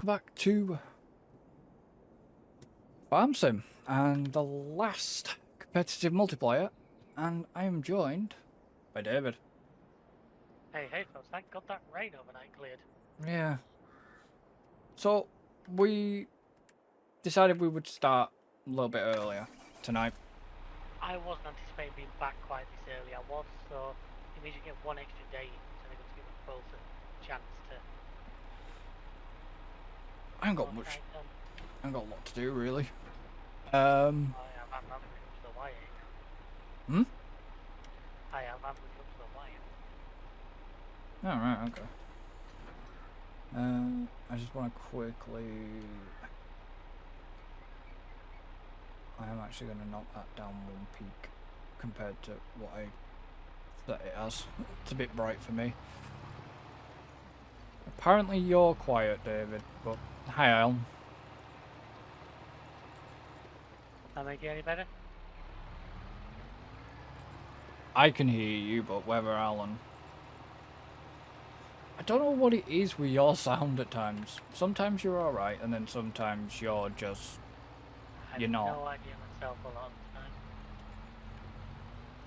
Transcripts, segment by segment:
back to Farm Sim and the last competitive multiplayer, and I am joined by David. Hey folks, thank God that rain overnight cleared. Yeah. So, we decided we would start a little bit earlier tonight. I wasn't anticipating being back quite this early. I was, so it means you get one extra day, so I got to give both a chance to. I haven't got much. I haven't got a lot to do really. I'm been up to the wire. Hmm? I am up to the wire. Oh, right, okay. I just want to quickly. I am actually going to knock that down one peak compared to what I set it as. It's a bit bright for me. Apparently you're quiet, David, but hi, Alan. That make it any better? I can hear you, but whether Alan... I don't know what it is with your sound at times. Sometimes you're alright, and then sometimes you're just... You're not. I have no idea myself a lot of the time.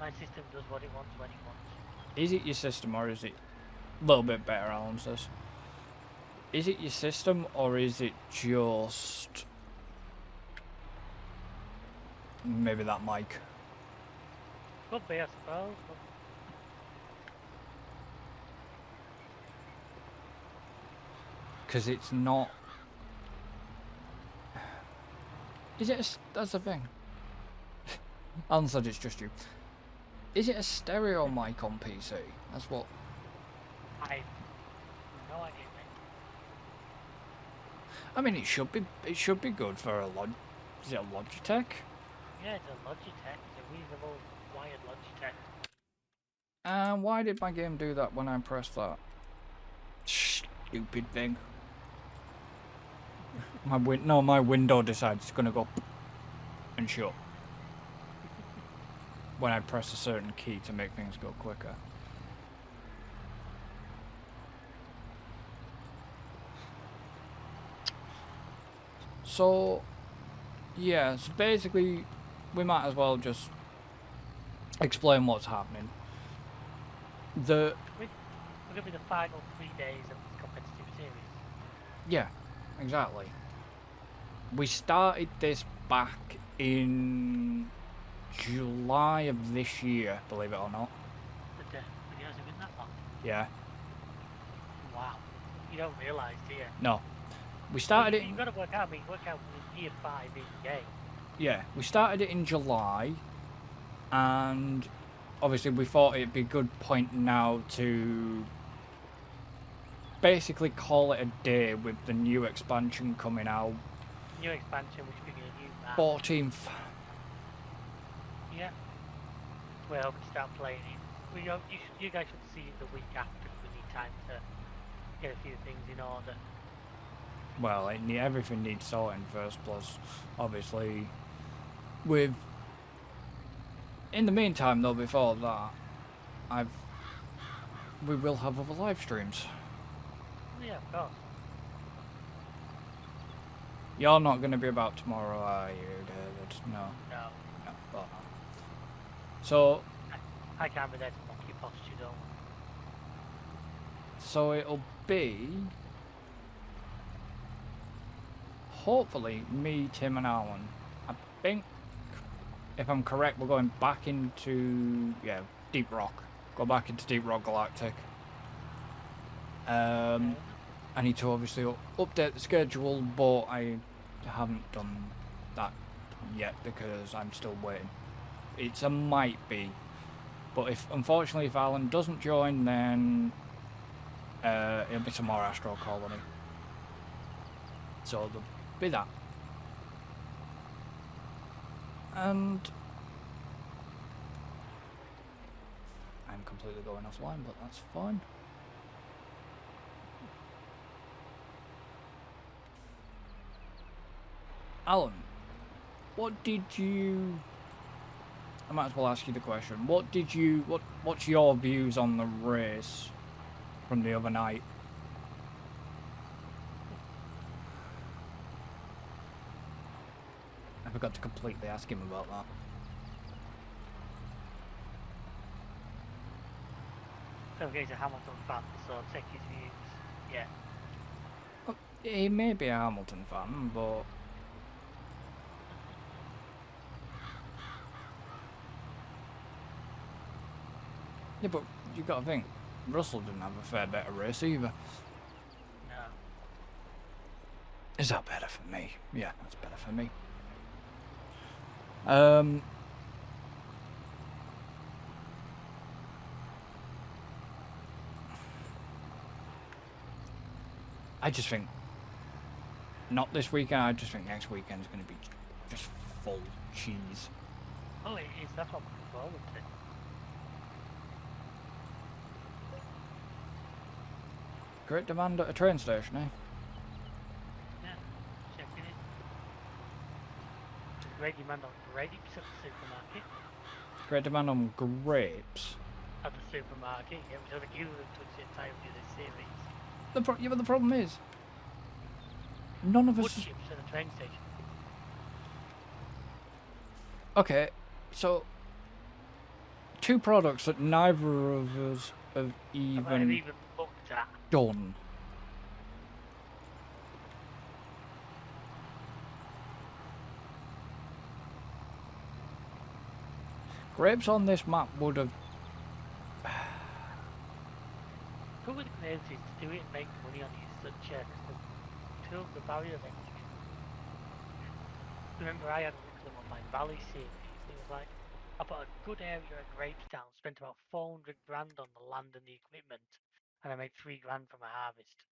My system does what it wants when it wants. Is it your system, or is it... A little bit better, Alan says. Is it your system, or is it just... Maybe that mic? Could be, I suppose. But... Because it's not... Is it a... That's the thing. Alan said it's just you. Is it a stereo mic on PC? That's what... I have no idea, mate. I mean, it should be good for a Is it a Logitech? Yeah, it's a Logitech. It's a reasonable wired Logitech. And why did my game do that when I pressed that? Stupid thing. My window decides it's gonna go and shut when I press a certain key to make things go quicker. So, yeah, so basically, we might as well just explain what's happening. We're going to be the final 3 days of this competitive series. Yeah, exactly. We started this back in July of this year, believe it or not. It hasn't been that long. Yeah. Wow. You don't realise, do you? No. We started it... You've got to work out year 5 in the game. Yeah, we started it in July, and obviously we thought it'd be a good point now to basically call it a day with the new expansion coming out. New expansion, which we're going to use now. 14th. Yeah. We're hoping to start playing it. You guys should see it the week after, because we need time to get a few things in order. Well, everything needs sorting first, plus, obviously, in the meantime, though, before that, we will have other live streams. Yeah, of course. You're not going to be about tomorrow, are you, David? No. No. No, well, no. So... I can't be there to mock your posture, don't. So it'll be... Hopefully, me, Tim and Alan. I think, if I'm correct, we're going back into, Deep Rock. Go back into Deep Rock Galactic. I need to obviously update the schedule, but I haven't done that yet because I'm still waiting. It's a might be, but unfortunately if Alan doesn't join, then it'll be some more Astro Colony. So there'll be that. And I'm completely going offline, but that's fine. Alan, I might as well ask you the question. What's your views on the race from the other night? forgot to completely ask him about that. So he's a Hamilton fan, so take his views. Yeah. Oh, he may be a Hamilton fan, but yeah, but you got to think, Russell didn't have a fair bit of race either. No. Is that better for me? Yeah, that's better for me. I just think, not this weekend, I just think next weekend's going to be just full cheese. Oh, it is. That's what I'm looking forward to. Great demand at a train station, eh? Yeah. Checking it. Great demand on grapes at the supermarket. Great demand on grapes. At the supermarket, yeah, we don't give them to the entirety of this series. Yeah, but the problem is, none of Wood us... chips at the train station. Okay, so... two products that neither of us have I've even even looked at. done. Grapes on this map would have... Who would the is to do it and make money on it is such a the barrier of entry. Remember I had a look at them on my Valley series. It was like, I put a good area of grapes down, spent about 400 grand on the land and the equipment, and I made 3 grand from a harvest.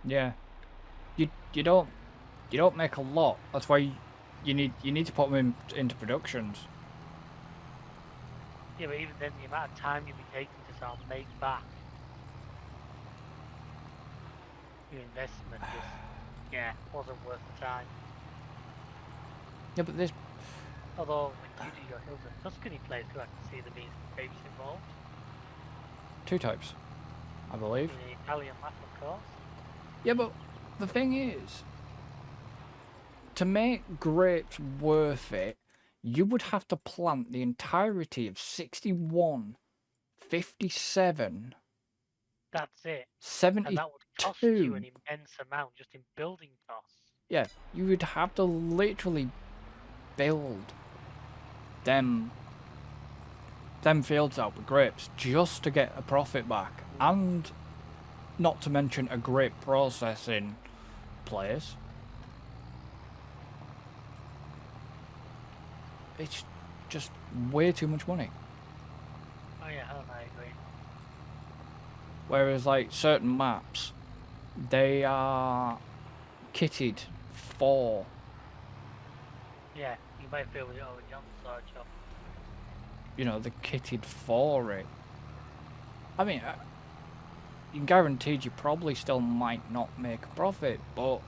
Yeah. You don't make a lot. That's why you need to put them into productions. Yeah, but even then, the amount of time you'd be taking to sort of make back your investment just, yeah, wasn't worth the time. Yeah, but this... Although, when you do your Hills of Tuscany playthrough, I can see there being grapes involved. two types, I believe. In the Italian map, of course. Yeah, but the thing is, to make grapes worth it, you would have to plant the entirety of 61, 57, That's it. 72. And that would cost you an immense amount just in building costs. Yeah, you would have to literally build them fields out with grapes just to get a profit back. And not to mention a grape processing place. It's just way too much money. Oh yeah, I agree. Whereas like certain maps, they are kitted for... Yeah, you might feel with it already on the side job. You know, they're kitted for it. I mean, you guaranteed you probably still might not make a profit, but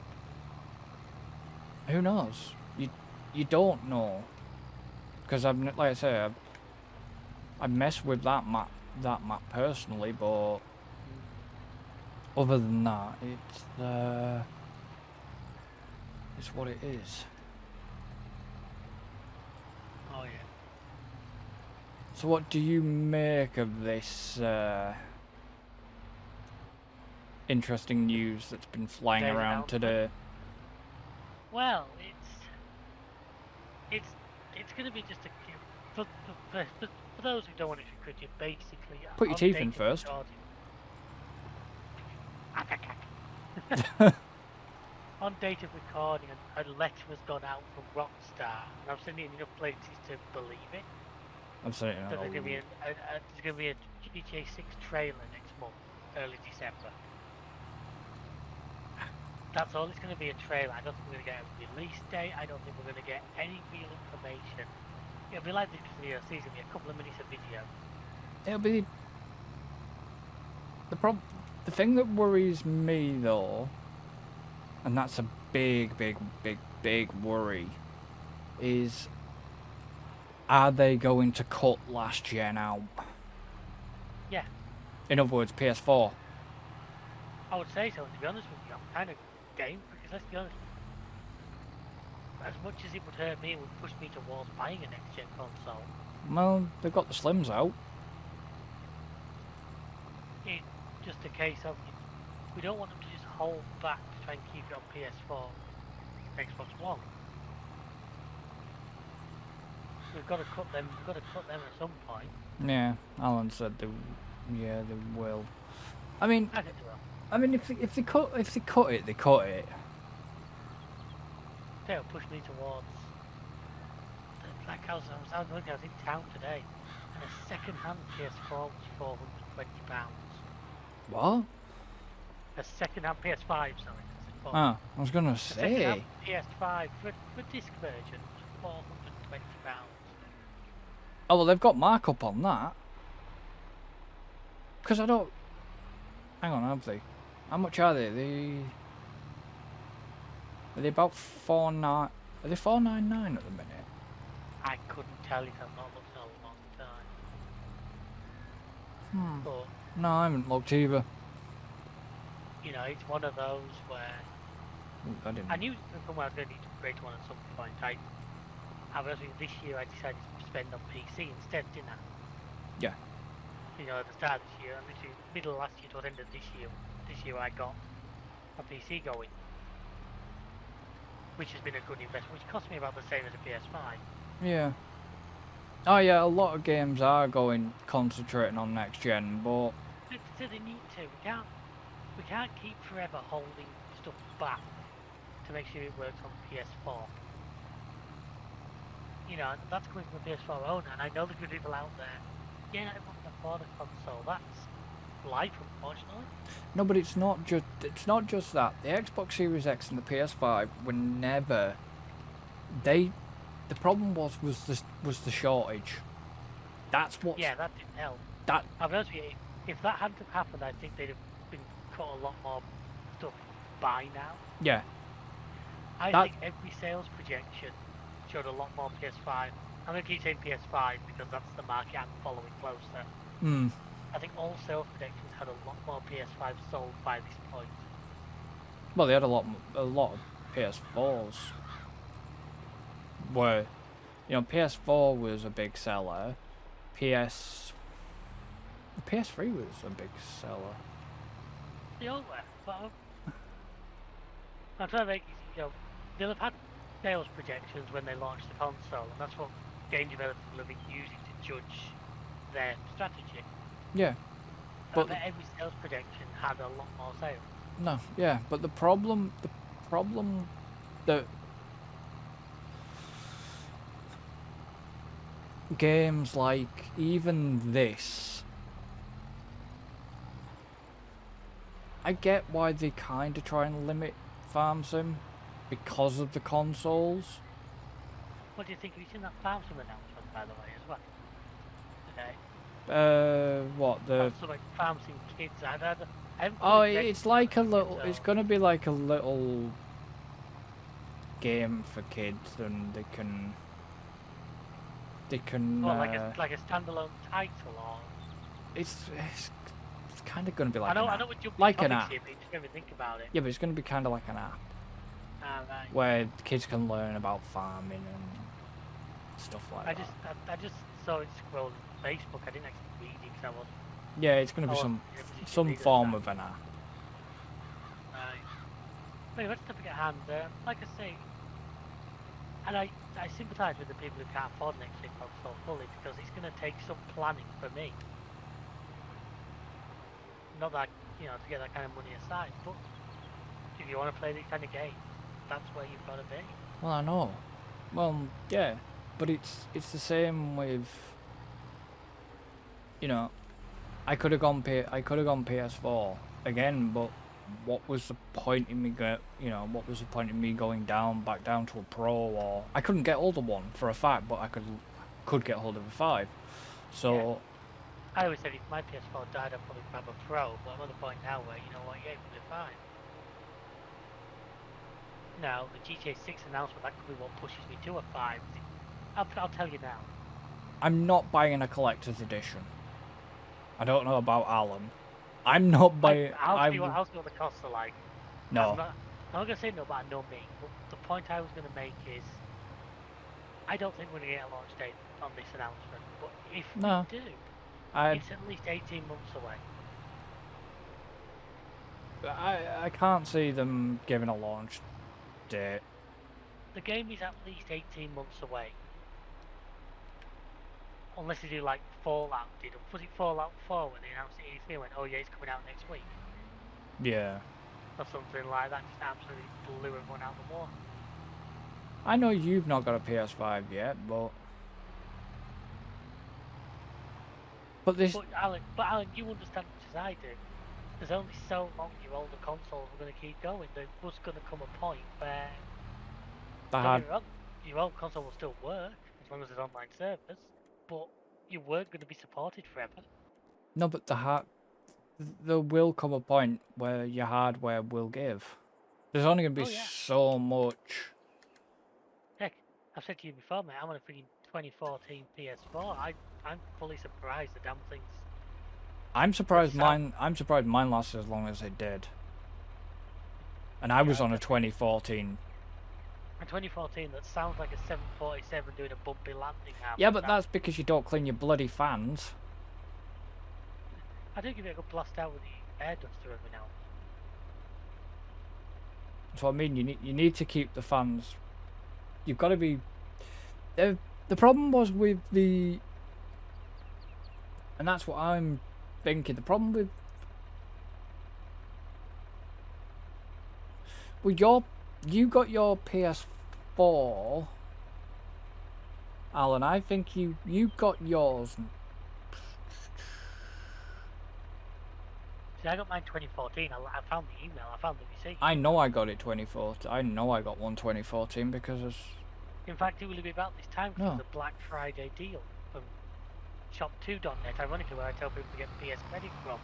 who knows? You don't know, because like I say, I mess with that map personally, but other than that, it's what it is. Oh yeah. So what do you make of this interesting news that's been flying Today's around announcement? today? Well, it's going to be just a for those who don't want to be cricket, basically. Put your teeth in first. On date of recording, a letter has gone out from Rockstar, and I've seen it in enough places to believe it. I'm saying So there's going to be a GTA 6 trailer next month, early December. That's all. It's going to be a trailer. I don't think we're going to get a release date. I don't think we're going to get any real information. It'll be like this video season, be a couple of minutes of video. It'll be the thing that worries me though, and that's a big worry, is are they going to cut last gen out? Yeah. In other words, PS4. I would say so, to be honest with you. I'm kind of game, because let's be honest, as much as it would hurt me, it would push me towards buying a next-gen console. Well, they've got the Slims out. It's just a case of we don't want them to just hold back to try and keep it on PS4, Xbox One. We've got to cut them. We've got to cut them at some point. Yeah, Alan said they will. I mean, I think they will. I mean, if they cut it, they cut it. They'll push me towards. Like I was in town today, and a second-hand PS4 was £420. What? A second-hand PS5, sorry. Ah, I was gonna A say. second-hand PS5 for disc version was £420. Oh well, they've got markup on that. Because I don't. Hang on, have they? How much are they? Are they about 4.9? Are they 4.99 at the minute? I couldn't tell you, 'cause I've not looked in a long time. But No, I haven't looked either. you know, it's one of those where Ooh, I didn't. I knew from where I was going to need to upgrade to one at some point. This year I decided to spend on PC instead, didn't I? Yeah. You know, at the start of this year, and literally middle of last year to the end of this year I got a PC going, which has been a good investment, which cost me about the same as a PS5. Yeah. Oh yeah, a lot of games are concentrating on next gen, but So they need to. We can't keep forever holding stuff back to make sure it works on PS4. You know, that's coming from a PS4 owner, and I know there's people out there. Yeah, I want to afford a console. That's life, unfortunately. no, but it's not just that. The Xbox Series X and the PS5 were never. The problem was the shortage. That's what. Yeah, that didn't help. That. I'll be honest with you, if that hadn't have happened, I think they'd have been cut a lot more stuff by now. Yeah. I think every sales projection showed a lot more PS5. I'm going to keep saying PS5 because that's the market I'm following closer. I think all sales predictions had a lot more PS5 sold by this point. Well, they had a lot of PS4s. Where, PS4 was a big seller. The PS3 was a big seller. They all were, but I'm trying to make they'll have had sales projections when they launched the console, and that's what game developers will have been using to judge their strategy. Yeah. But every sales projection had a lot more sales. No, yeah, but the problem that games like even this, I get why they kind of try and limit farm sim because of the consoles. What do you think? Have you seen that farm sim announcement, by the way, as well? Today. What the? So like farm sim kids. I haven't Oh, fully checked it's like a it, little. so- It's gonna be like a little game for kids, and they can. Well, like a standalone title, or It's kind of gonna be like I know an app. we're jumping Like an topics app. here, but you just never think about it. Yeah, but it's gonna be kind of like an app Right. where kids can learn about farming and stuff like I that. just saw it scroll Facebook. I didn't actually read it because I wasn't. Yeah, it's gonna be Oh, some yeah, but you some can read form that. of an app. Right. Anyway, let's topic at hand. Like I say, and I sympathise with the people who can't afford an next-gen console fully because it's going to take some planning for me. Not that to get that kind of money aside, but if you want to play this kind of game, that's where you've got to be. Well, I know. Well, yeah, but it's the same with. I could have gone PS4 again, but what was the point in me what was the point in me going back down to a Pro? Or I couldn't get hold of one for a fact, but I could get hold of a 5. So Yeah. I always said if my PS4 died, I'd probably grab a Pro, but I'm at the point now where, you know what, yeah, it'll be fine. Now, the GTA 6 announcement, that could be what pushes me to a 5. I'll tell you now. I'm not buying a collector's edition. I don't know about Alan. I'm not buying. I'll see what the costs are like. No. I'm not gonna say no, but I know me. But the point I was gonna make is, I don't think we're gonna get a launch date on this announcement. But if we No, do, I it's at least 18 months away. I can't see them giving a launch date. The game is at least 18 months away. Unless they do like Fallout did. Was it Fallout 4 when they announced it E3 and went, oh yeah, it's coming out next week? Yeah. Or something like that. Just absolutely blew everyone out the water. I know you've not got a PS5 yet, but this. But Alan, you understand much as I do. There's only so long your older consoles are going to keep going. There was going to come a point where, don't get me wrong, your old console will still work as long as there's online servers, but you weren't going to be supported forever. No, but there will come a point where your hardware will give. There's only going to be so much. Heck, I've said to you before, mate, I'm on a freaking 2014 PS4. I'm fully surprised the damn things. I'm surprised mine lasted as long as it did. And I was on a 2014. A 2014 that sounds like a 747 doing a bumpy landing. Yeah, but that's because you don't clean your bloody fans. I do give it a good blast out with the air duster every now and then. That's what I mean. You need to keep the fans. You've got to be. The problem was with the. And that's what I'm thinking. The problem with. Well, you got your PS4, Alan. I think you got yours. See, I got mine 2014. I found the email. I found the receipt. I know I got it 2014. I know I got one 2014 because it's... In fact, it will be about this time because of the Black Friday deal from shop2.net, ironically, where I tell people to get PS credit from.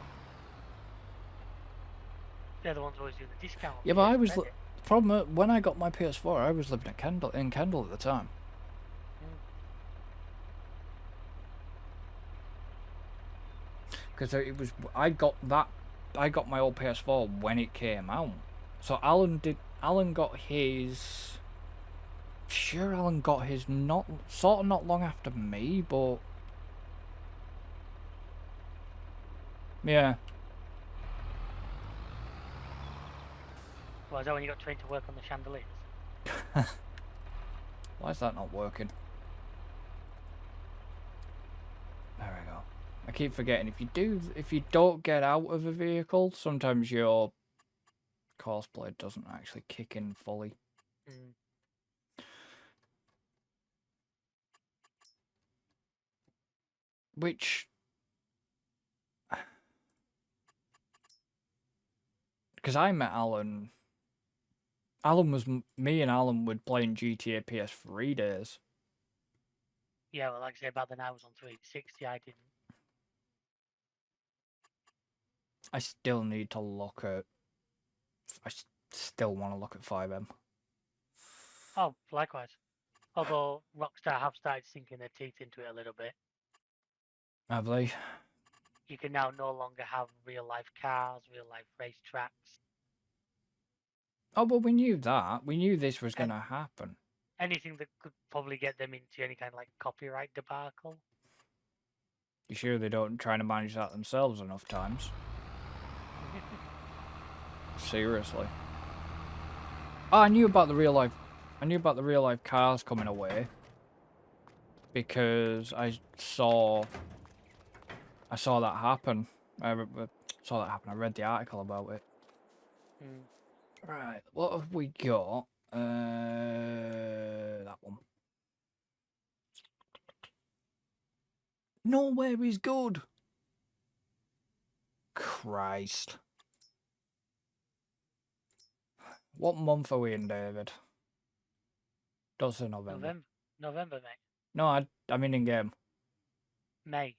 They're the ones who always do the discount. Yeah, but I was... The problem, when I got my PS4, I was living in Kendal at the time. Because it was... I got my old PS4 when it came out. So Alan got his... Sure, Alan got his not long after me, but... Yeah. Well, is that when you got trained to work on the chandeliers? Why is that not working? There we go. I keep forgetting, if you don't get out of a vehicle, sometimes your course blade doesn't actually kick in fully. Which... Because I met Alan... Me and Alan were playing GTA PS3 days. Yeah, well, like I say, about then I was on 360, I didn't. I still need to look at... I still want to look at 5M. Oh, likewise. Although Rockstar have started sinking their teeth into it a little bit. Have they? You can now no longer have real-life cars, real-life racetracks. Oh, but we knew that. We knew this was going to happen. Anything that could probably get them into any kind of like copyright debacle. You sure they don't try to manage that themselves enough times? Seriously. Oh, I knew about the real life cars coming away. Because I saw that happen. I read the article about it. Right, what have we got? That one. Nowhere is good. Christ. What month are we in, David? Don't say November. November, mate. No, I mean in game. May.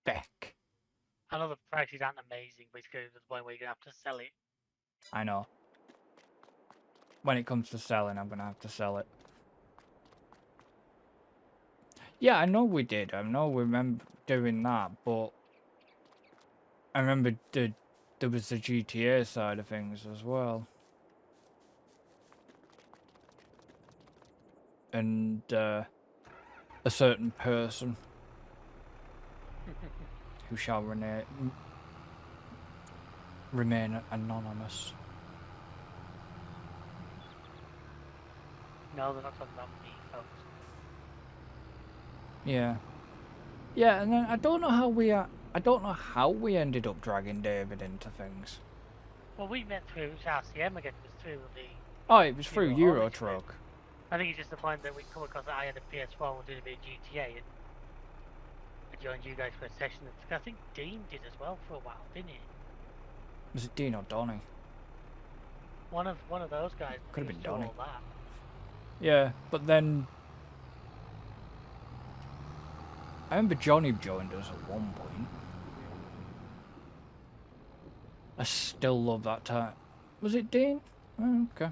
Beck. I know the prices aren't amazing, but it's going to the point where you're going to have to sell it. I know. When it comes to selling, I'm going to have to sell it. Yeah, I know we did. I know we remember doing that, but I remember there was the GTA side of things as well. And a certain person who shall remain anonymous. No, they're not talking about me, folks. Yeah. Yeah, and then I don't know how we ended up dragging David into things. Well, we met through RCM again. It was through the. Oh, it was through Euro Truck. Truck. I think it's just the point that we come across that I had a PS4 and was doing a bit of GTA, and I joined you guys for a session. I think Dean did as well for a while, didn't he? Was it Dean or Donny? One of those guys. Could have been Donny. All that. Yeah, but then I remember Johnny joined us at one point. I still love that time. Was it Dean? Oh, okay.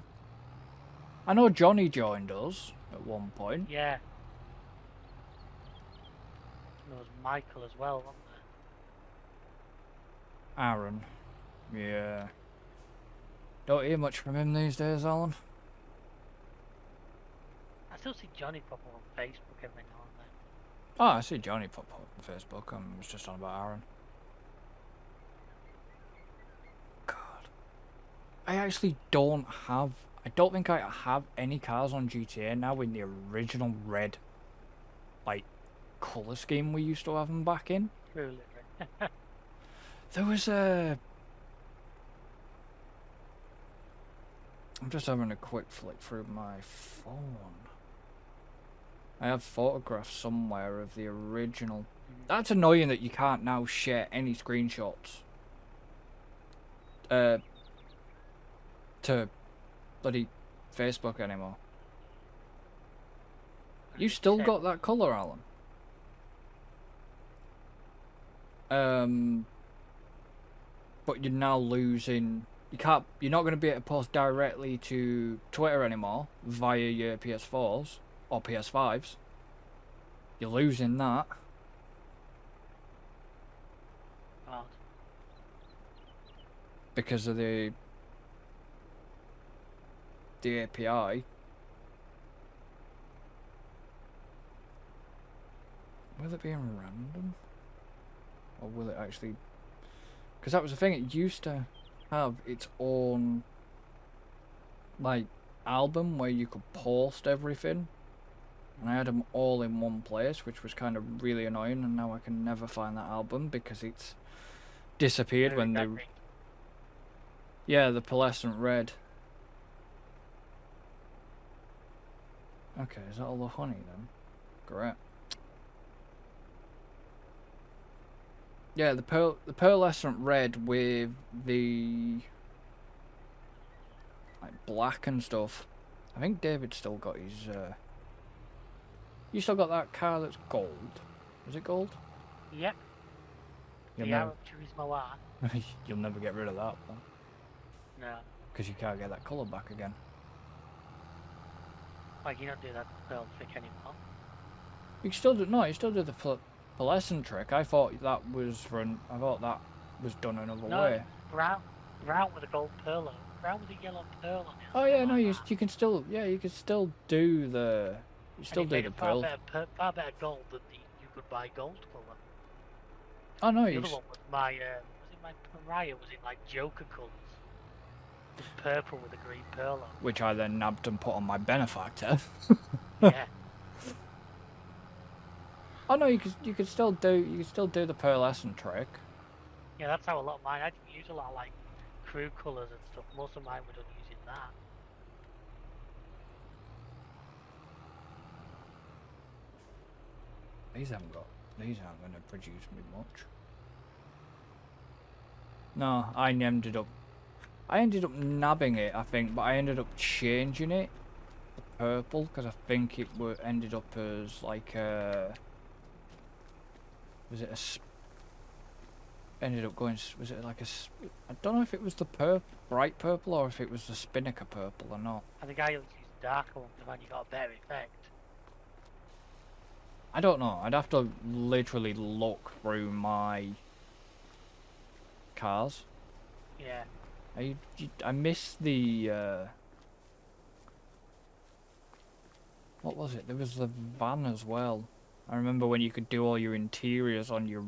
I know Johnny joined us at one point. Yeah. And there was Michael as well, wasn't there? Aaron. Yeah. Don't hear much from him these days, Alan. I still see Johnny pop up on Facebook every now and then. Oh, I see Johnny pop up on Facebook. I was just on about Aaron. God. I actually don't think I have any cars on GTA now in the original red, like, colour scheme we used to have them back in. Really? There was a... I'm just having a quick flick through my phone. I have photographs somewhere of the original. That's annoying that you can't now share any screenshots. To bloody Facebook anymore. You still got that colour, Alan? But you're now losing... You're not going to be able to post directly to Twitter anymore via your PS4s or PS5s. You're losing that. Wow. Because of the API. Will it be in random? Or will it actually... Because that was the thing, it used to have its own, like, album where you could post everything. And I had them all in one place, which was kind of really annoying, and now I can never find that album because it's disappeared when they... Yeah, the pearlescent red. Okay, is that all the honey then? Great. Yeah, the pearlescent red with the like black and stuff. I think David still got his. You still got that car that's gold. Is it gold? Yep. The Arab Turismo R. You'll never get rid of that one. No. Because you can't get that colour back again. Like, you don't do that pearl trick anymore. You can still do you still do the pearlescent trick. I thought that was that was done another way. Brown with a gold pearl on. Brown with a yellow pearl on it. Oh yeah, no, you can still do the the pearl. Far better gold than you could buy gold colour. Oh no, the other one was my Pariah was in like Joker colours. It was purple with a green pearl on. Which I then nabbed and put on my benefactor. Yeah. Oh no, you could still do the pearlescent trick. Yeah, that's how a lot of mine. I didn't use a lot of like crew colours and stuff. Most of mine were done using that. These aren't going to produce me much. No, I ended up nabbing it, I think, but I ended up changing it to purple because I think it ended up as like a. Was it like a... I don't know if it was the bright purple or if it was the Spinnaker purple or not. I think I always used darker ones and then you got a better effect. I don't know. I'd have to literally look through my cars. Yeah. I miss the what was it? There was the van as well. I remember when you could do all your interiors on your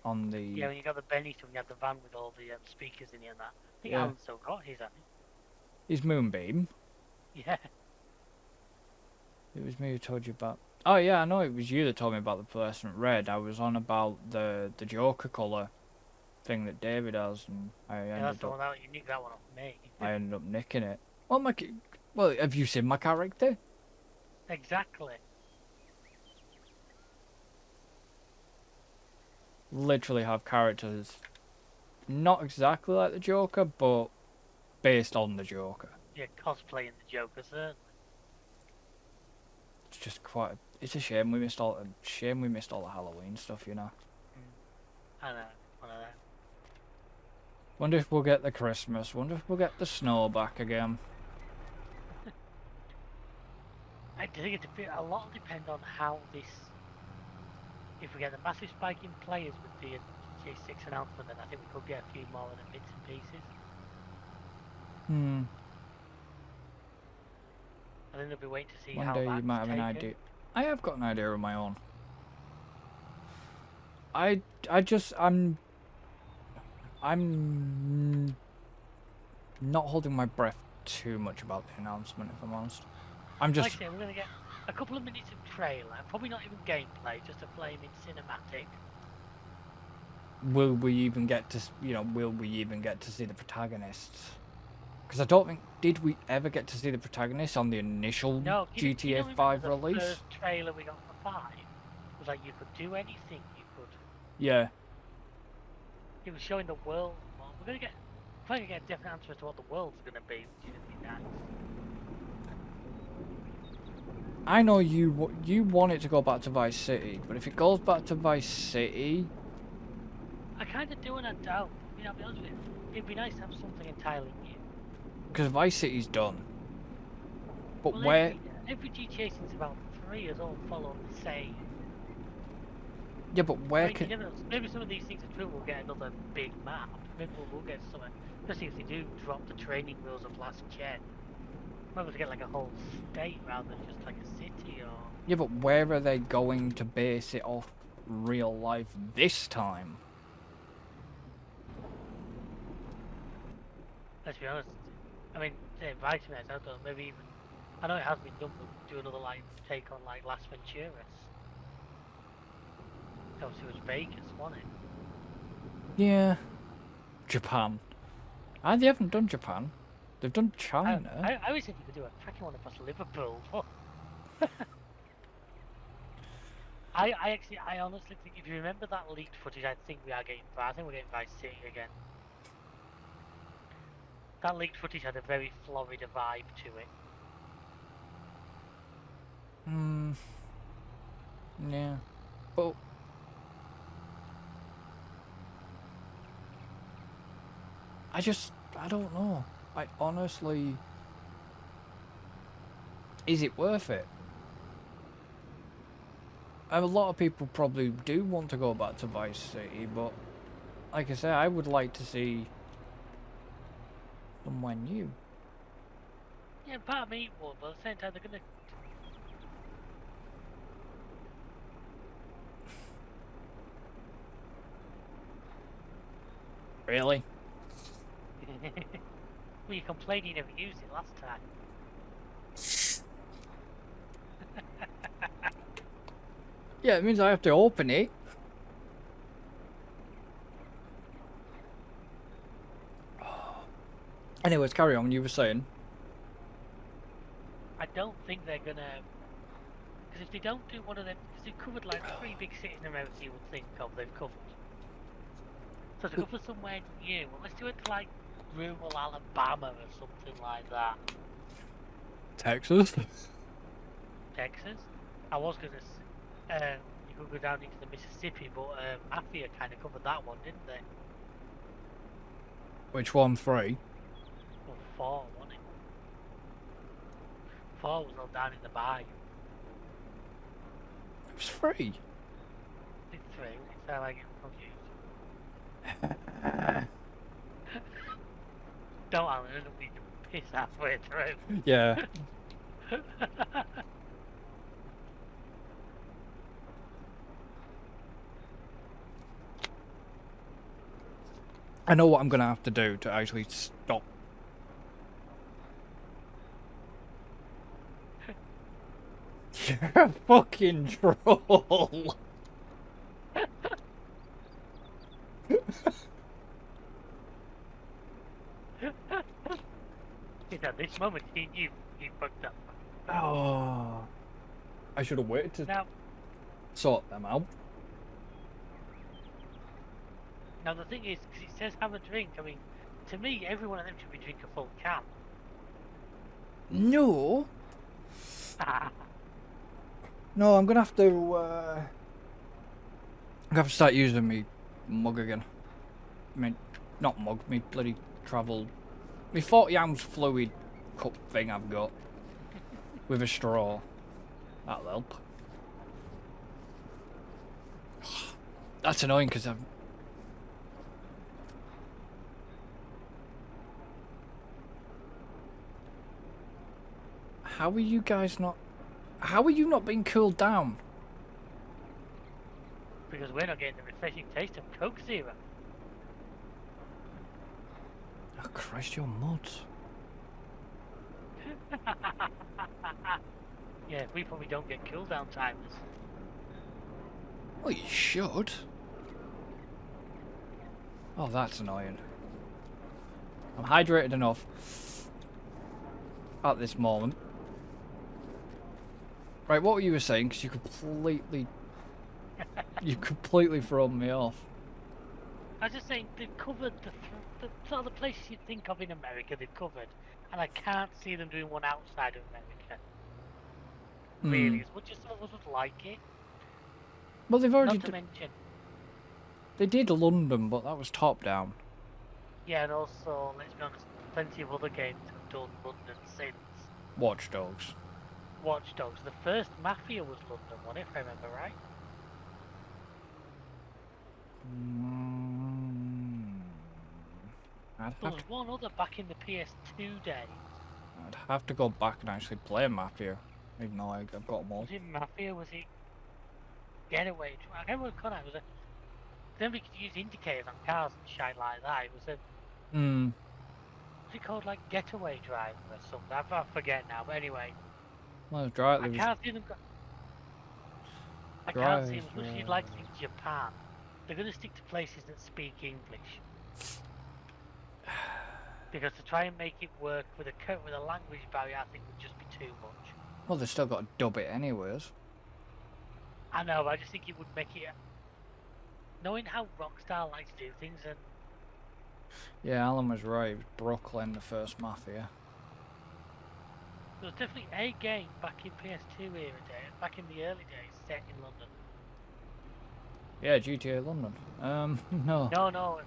Yeah, when you got the Bennyton, you had the van with all the speakers in it and that. I think yeah, Alan still got his, I think. his Moonbeam. Yeah. It was me who told you about. Oh yeah, I know it was you that told me about the fluorescent red. I was on about the Joker colour thing that David has, and Yeah, that's the one that you nicked that one off me. I ended up nicking it. Well, have you seen my character? Exactly. Literally have characters not exactly like the Joker, but based on the Joker. Yeah, cosplaying the Joker, certainly. It's just quite. It's a shame we missed all. Shame we missed all the Halloween stuff, you know. I know. One of them. Wonder if we'll get the Christmas. Wonder if we'll get the snow back again. I think a lot will depend on how this. If we get a massive spike in players with the GTA 6 announcement, then I think we could get a few more of the bits and pieces. I think they'll be waiting to see One how day that's you might have an taken. idea. I have got an idea of my own. I'm not holding my breath too much about the announcement, if I'm honest. I'm just. Like I say, we're going to get a couple of minutes of trailer, probably not even gameplay, just a flaming cinematic. Will we even get to, will we even get to see the protagonists? Because I don't think, did we ever get to see the protagonists on the initial GTA 5 release? The first trailer we got for 5 was like you could do anything, you could. Yeah. It was showing the world. Well, we're going to trying to get a definite answer as to what the world's going to be, which is going to be nice. I know you want it to go back to Vice City, but if it goes back to Vice City... I kind of do and I don't. I mean, I'll be honest with you, it'd be nice to have something entirely new. Because Vice City's done. But well, where... Every GTA since about 3 has all followed the same. Yeah, but where can... Maybe some of these things are true, we'll get another big map. Maybe we'll get something. Especially if they do drop the training wheels of last gen. Maybe to get like a whole state rather than just like a city or... Yeah, but where are they going to base it off real life this time? Let's be honest. I mean, say Vice City, I don't know, maybe even... I know it has been done, but do another like take on like Las Venturas. Obviously it was Vegas, wasn't it? Yeah. Japan. They haven't done Japan. They've done China. I always think you could do a cracking one across Liverpool. I honestly think if you remember that leaked footage, I think we are getting. I think we're getting Vice City again. That leaked footage had a very Florida vibe to it. Yeah. But I don't know. I honestly... Is it worth it? A lot of people probably do want to go back to Vice City, but like I said, I would like to see somewhere new. Yeah, part of me would, but at the same time they're gonna... Really? Well, you complained you never used it last time. Yeah, it means I have to open it. Anyways, carry on, you were saying. I don't think they're gonna... Because if they don't do one of them... Because they've covered like 3 big cities in America you would think of, they've covered. So to go for somewhere new, well, let's do it to like rural Alabama or something like that. Texas? Texas? I was going to... you could go down into the Mississippi, but Mafia kind of covered that one, didn't they? Which one? 3? Well, 4, wasn't it? 4 was all down in the bayou. It was 3. I think 3, it's how I get confused. Don't, Alan. I don't need to piss halfway through. Yeah. I know what I'm gonna have to do to actually stop. You're a fucking troll. At this moment, you fucked up. Oh, I should have waited to Now, sort them out. now the thing is, because it says have a drink. I mean, to me, every one of them should be drink a full can. No. No, I'm gonna have to. I'm gonna have to start using me mug again. I mean, not mug. Me bloody travel. Me 40 ounce fluid cup thing I've got with a straw. That'll help. That's annoying because I'm. How are you guys not? How are you not being cooled down? Because we're not getting the refreshing taste of Coke Zero. Oh Christ, you're muds. Yeah, we probably don't get cool down timers. Well, you should. Oh, that's annoying. I'm hydrated enough at this moment. Right, what were you saying? Because you completely thrown me off. I was just saying, they've covered the sort of the places you'd think of in America, they've covered. And I can't see them doing one outside of America. Really, as much as some of us would like it. Well, they've already... Not to mention... They did London, but that was top-down. Yeah, and also, let's be honest, plenty of other games have done London since. Watch Dogs. Watch Dogs. The first Mafia was London one, if I remember right. There was one other back in the PS2 days. I'd have to go back and actually play Mafia, even though I've got them all. Was it Mafia? Was it Getaway? I can't remember what it was. Then we could use indicators on cars and shit like that. It was a... Was it called like Getaway Driver or something? I forget now, but anyway. Well, drive. I can't see them. I can't see them. As much as you'd like to think Japan, they're going to stick to places that speak English. Because to try and make it work with a language barrier, I think would just be too much. Well, they've still got to dub it anyways. I know, but I just think it would make it... Knowing how Rockstar likes to do things and... Yeah, Alan was right. It was Brooklyn, the first Mafia. There was definitely a game back in PS2 era days, back in the early days, set in London. Yeah, GTA London. No. No.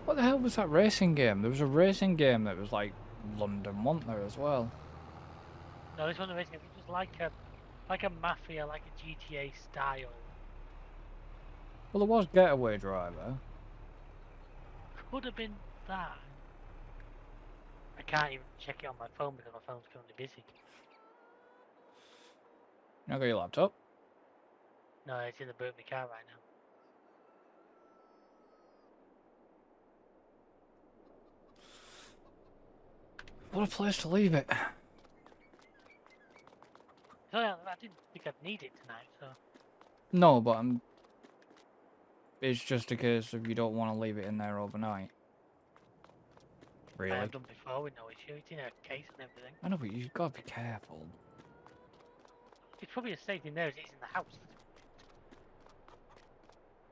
What the hell was that racing game? There was a racing game that was like London, wasn't there, as well? No, this one the racing game was like a Mafia, like a GTA style. Well, there was Getaway Driver. Could have been that. I can't even check it on my phone because my phone's currently busy. You not got your laptop? No, it's in the boot of my car right now. What a place to leave it. So I didn't think I'd need it tonight, so... No, but it's just a case of you don't want to leave it in there overnight. Really? I have done before with no issue. It's in a case and everything. I know, but you've got to be careful. It's probably as safe in there as it is in the house.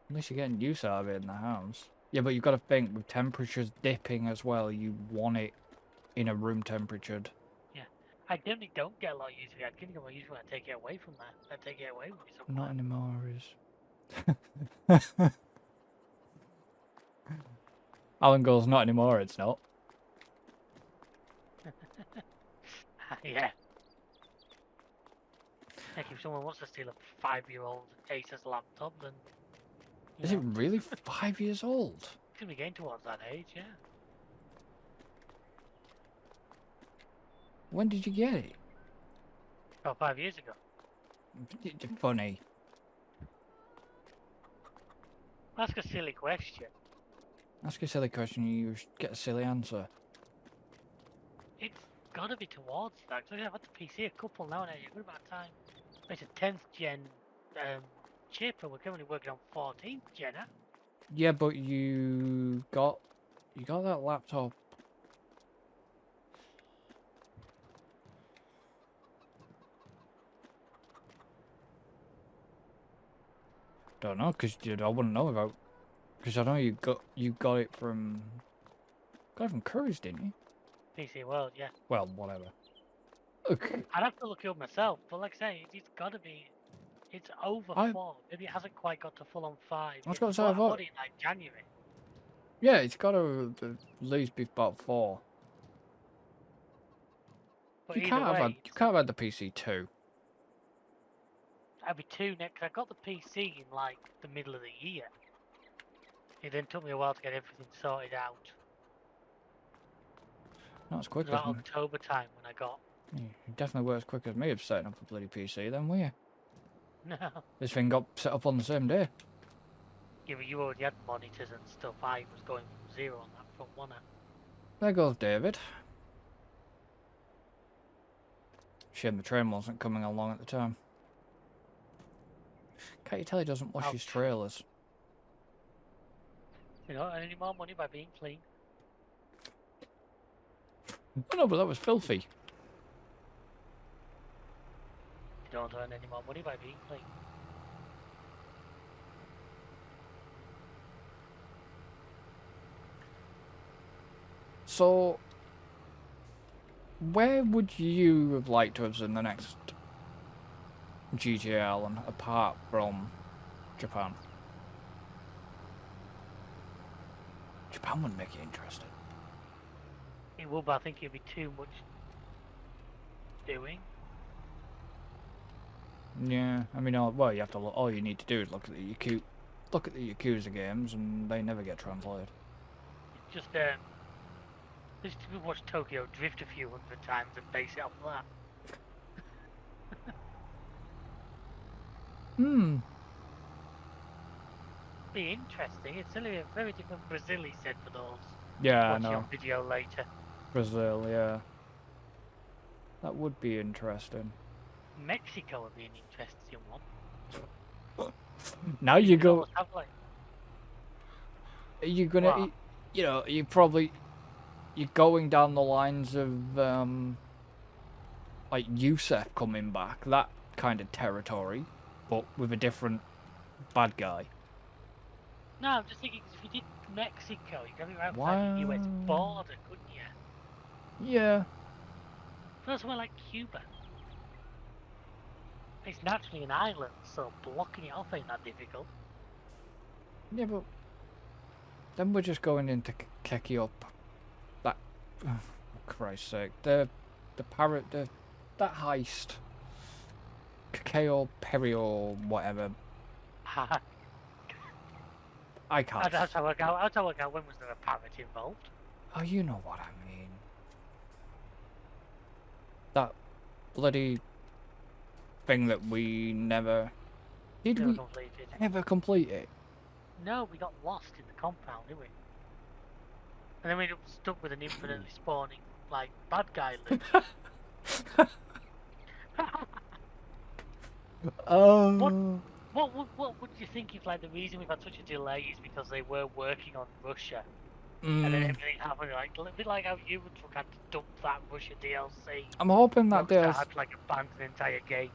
Unless you're getting use out of it in the house. Yeah, but you've got to think, with temperatures dipping as well, you want it in a room temperatured. Yeah. I definitely don't get a lot of use of it. I get more use when I take it away from that. I take it away with me somewhere. Not anymore, is... Alan goes, not anymore, it's not. Yeah. Like if someone wants to steal a 5-year-old Asus laptop, then Is it really 5 years old? Could be getting towards that age, yeah. When did you get it? About 5 years ago. Funny. Ask a silly question. Ask a silly question, you get a silly answer. It's gotta be towards that. Cause I've had the PC a couple now, and a good amount of time. It's a 10th gen chip, and we're currently working on 14th gen. Huh? Yeah, but you got that laptop. Don't know, cause I wouldn't know about. Cause I know you got it from Curry's, didn't you? PC World, yeah. Well, whatever. Look, I'd have to look it up myself, but like I say, it's gotta be. It's over 4. Maybe it hasn't quite got to full on 5. I was gonna say I I bought it in like January. Yeah, it's got to at least be about 4. But You either can't way, have had the PC 2. I'd be 2 next. I got the PC in like the middle of the year. It then took me a while to get everything sorted out. Not as quick It was as about October time when I got. It definitely works quicker as me of setting up a bloody PC then, were you? No. This thing got set up on the same day. Yeah, but you already had monitors and stuff. I was going from 0 on that front, wasn't I? There goes David. Shame the train wasn't coming along at the time. Can't you tell he doesn't wash his trailers? You know, earn any more money by being clean. Oh no, but that was filthy. You don't earn any more money by being clean. So, where would you have liked to have seen the next GTA Island apart from Japan? Japan would make it interesting. It would, but I think it'd be too much doing. Yeah, I mean, well, you have to look. All you need to do is look at the Yakuza games, and they never get translated. Just watch Tokyo Drift a few hundred times and base it off that. Be interesting. It's only a very different Brazil, he said, for those. Yeah, Watch I know. on video later. Brazil, yeah. That would be interesting. Mexico would be an interesting one. Now you go. Have, like, you're gonna, you know, you're going down the lines of like Yusef coming back, that kind of territory, but with a different bad guy. No, I'm just thinking, if you did Mexico, you could have it outside the US border, couldn't you? Yeah. Not somewhere like Cuba. It's naturally an island, so blocking it off ain't that difficult. Yeah, but then we're just going into Keki up. That, oh, for Christ's sake, that heist. Kakeo, Perio, whatever. I can't. I'd have to work out when was there a parrot involved. Oh, you know what I mean. That bloody thing that we never... Did we ever complete it? No, we got lost in the compound, didn't we? And then we ended up stuck with an infinitely spawning, like, bad guy loop. What would you think if, like, the reason we've had such a delay is because they were working on Russia? And then everything happened, like, a bit like how you had to dump that Russia DLC. I'm hoping that DLC had to, like, abandon the entire game.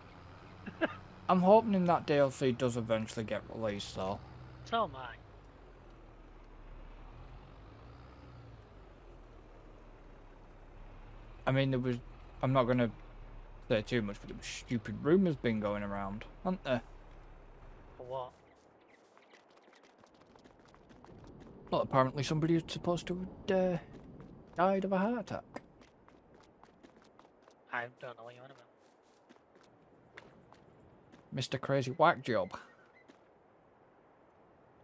I'm hoping that DLC does eventually get released, though. So am I. I mean, I'm not going to say too much, but there was stupid rumours been going around, aren't there? For what? Well, apparently somebody is supposed to have died of a heart attack. I don't know what you're on about. Mr. Crazy Whack Job.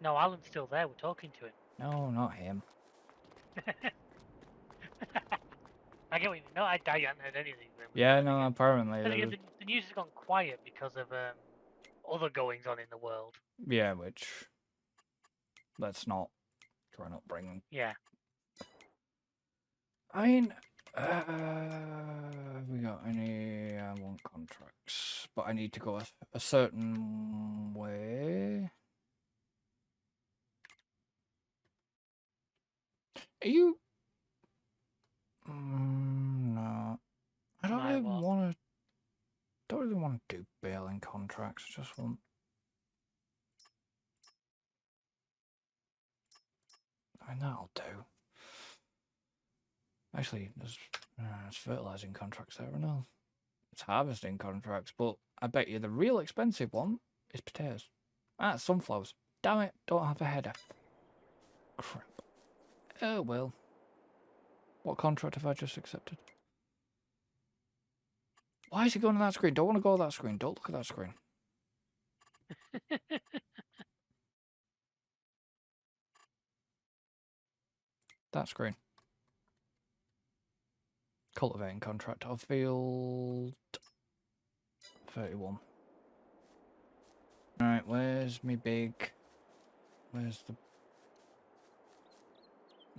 No, Alan's still there. We're talking to him. No, not him. I get what you mean. No, I haven't heard anything from him. Yeah, no, apparently. Then again, the news has gone quiet because of other goings on in the world. Yeah, which let's not try not bring. Yeah. I mean, have we got any? I want contracts, but I need to go a certain way. Are you? No, I don't really want to. Don't really want to do bailing contracts. I just want. I mean, that'll do. Actually, there's fertilizing contracts there, I know. It's harvesting contracts, but I bet you the real expensive one is potatoes. Ah, sunflowers. Damn it, don't have a header. Crap. Oh well. What contract have I just accepted? Why is it going to that screen? Don't want to go to that screen. Don't look at that screen. That screen. Cultivating contract of field 31. Alright, where's me big? Where's the...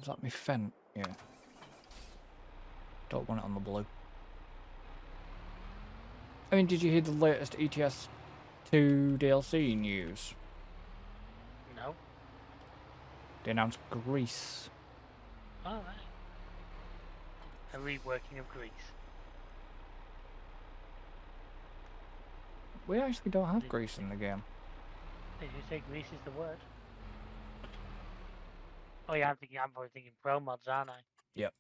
Is that me fent? Yeah. Don't want it on the blue. I mean, did you hear the latest ETS 2 DLC news? No. They announced Greece. Oh, right. A reworking of Greece. We actually don't have Greece in the game. Did you say Greece is the word? Oh yeah, I'm probably thinking pro mods, aren't I? Yep.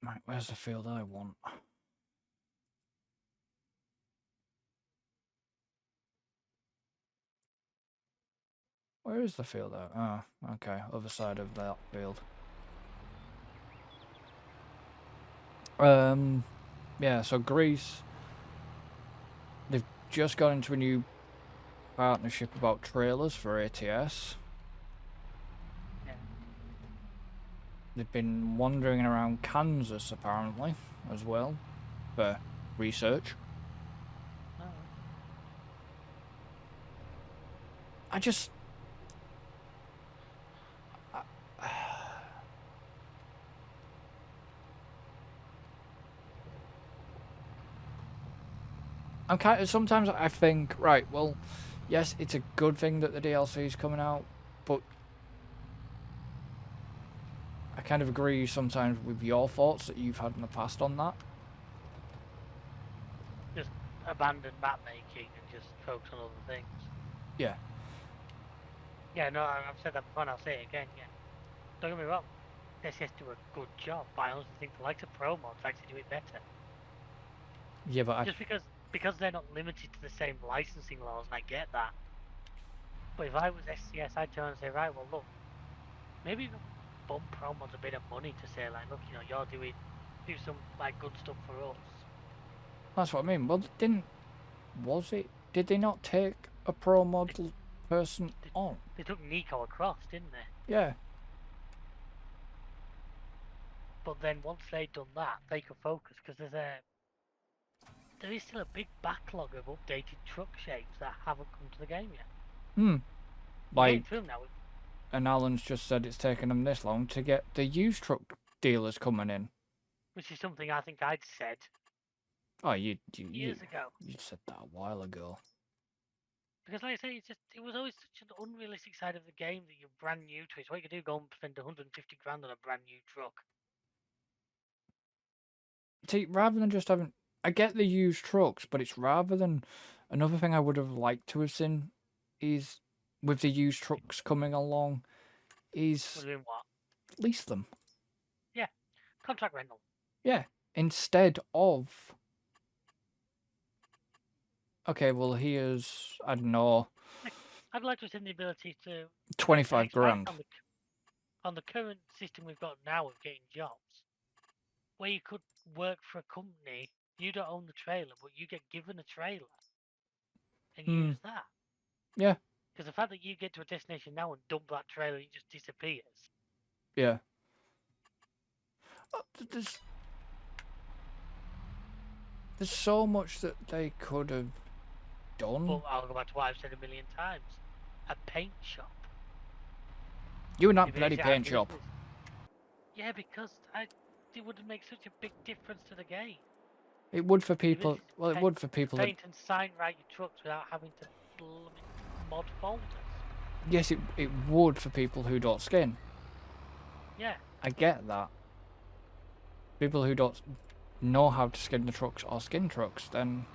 Right, where's the field I want? Where is the field out? Oh, okay, other side of that field. Yeah, so Greece, they've just got into a new partnership about trailers for ATS. Yeah. They've been wandering around Kansas, apparently, as well, for research. Oh. I just... I'm kind of... Sometimes I think, right, well, yes, it's a good thing that the DLC is coming out, but I kind of agree sometimes with your thoughts that you've had in the past on that. Just abandon map making and just focus on other things. Yeah. Yeah, no, I've said that before and I'll say it again, yeah. Don't get me wrong, SES do a good job, but I honestly think the likes of pro mods actually do it better. Yeah, but just because they're not limited to the same licensing laws, and I get that. But if I was SCS, I'd turn and say, right, well, look, maybe even bump pro mods a bit of money to say, like, look, you're do some like good stuff for us. That's what I mean. Well, did they not take a pro model person on? They took Nico across, didn't they? Yeah. But then once they'd done that, they could focus because there is still a big backlog of updated truck shapes that haven't come to the game yet. Like, through now. And Alan's just said it's taken them this long to get the used truck dealers coming in. Which is something I think I'd said. Oh, years ago. You said that a while ago. Because like I say, it was always such an unrealistic side of the game that you're brand new to it. So what you could do, go and spend 150 grand on a brand new truck. See, rather than just having... I get the used trucks, but it's rather than... Another thing I would have liked to have seen is, with the used trucks coming along, is... Doing what? Lease them. Yeah. Contract rental. Yeah. Instead of... Okay, well, here's... I don't know... I'd like to have seen the ability to... 25 grand. On the current system we've got now of getting jobs, where you could work for a company, you don't own the trailer, but you get given a trailer and use that. Yeah. Because the fact that you get to a destination now and dump that trailer, it just disappears. Yeah. There's so much that they could have done. But I'll go back to what I've said a million times. A paint shop. You and that bloody paint shop. Yeah, because it would make such a big difference to the game. It would for people. Well, it would for people that paint and sign write your trucks without having to mod folders. Yes, it would for people who don't skin. Yeah. I get that. People who don't know how to skin the trucks or skin trucks, then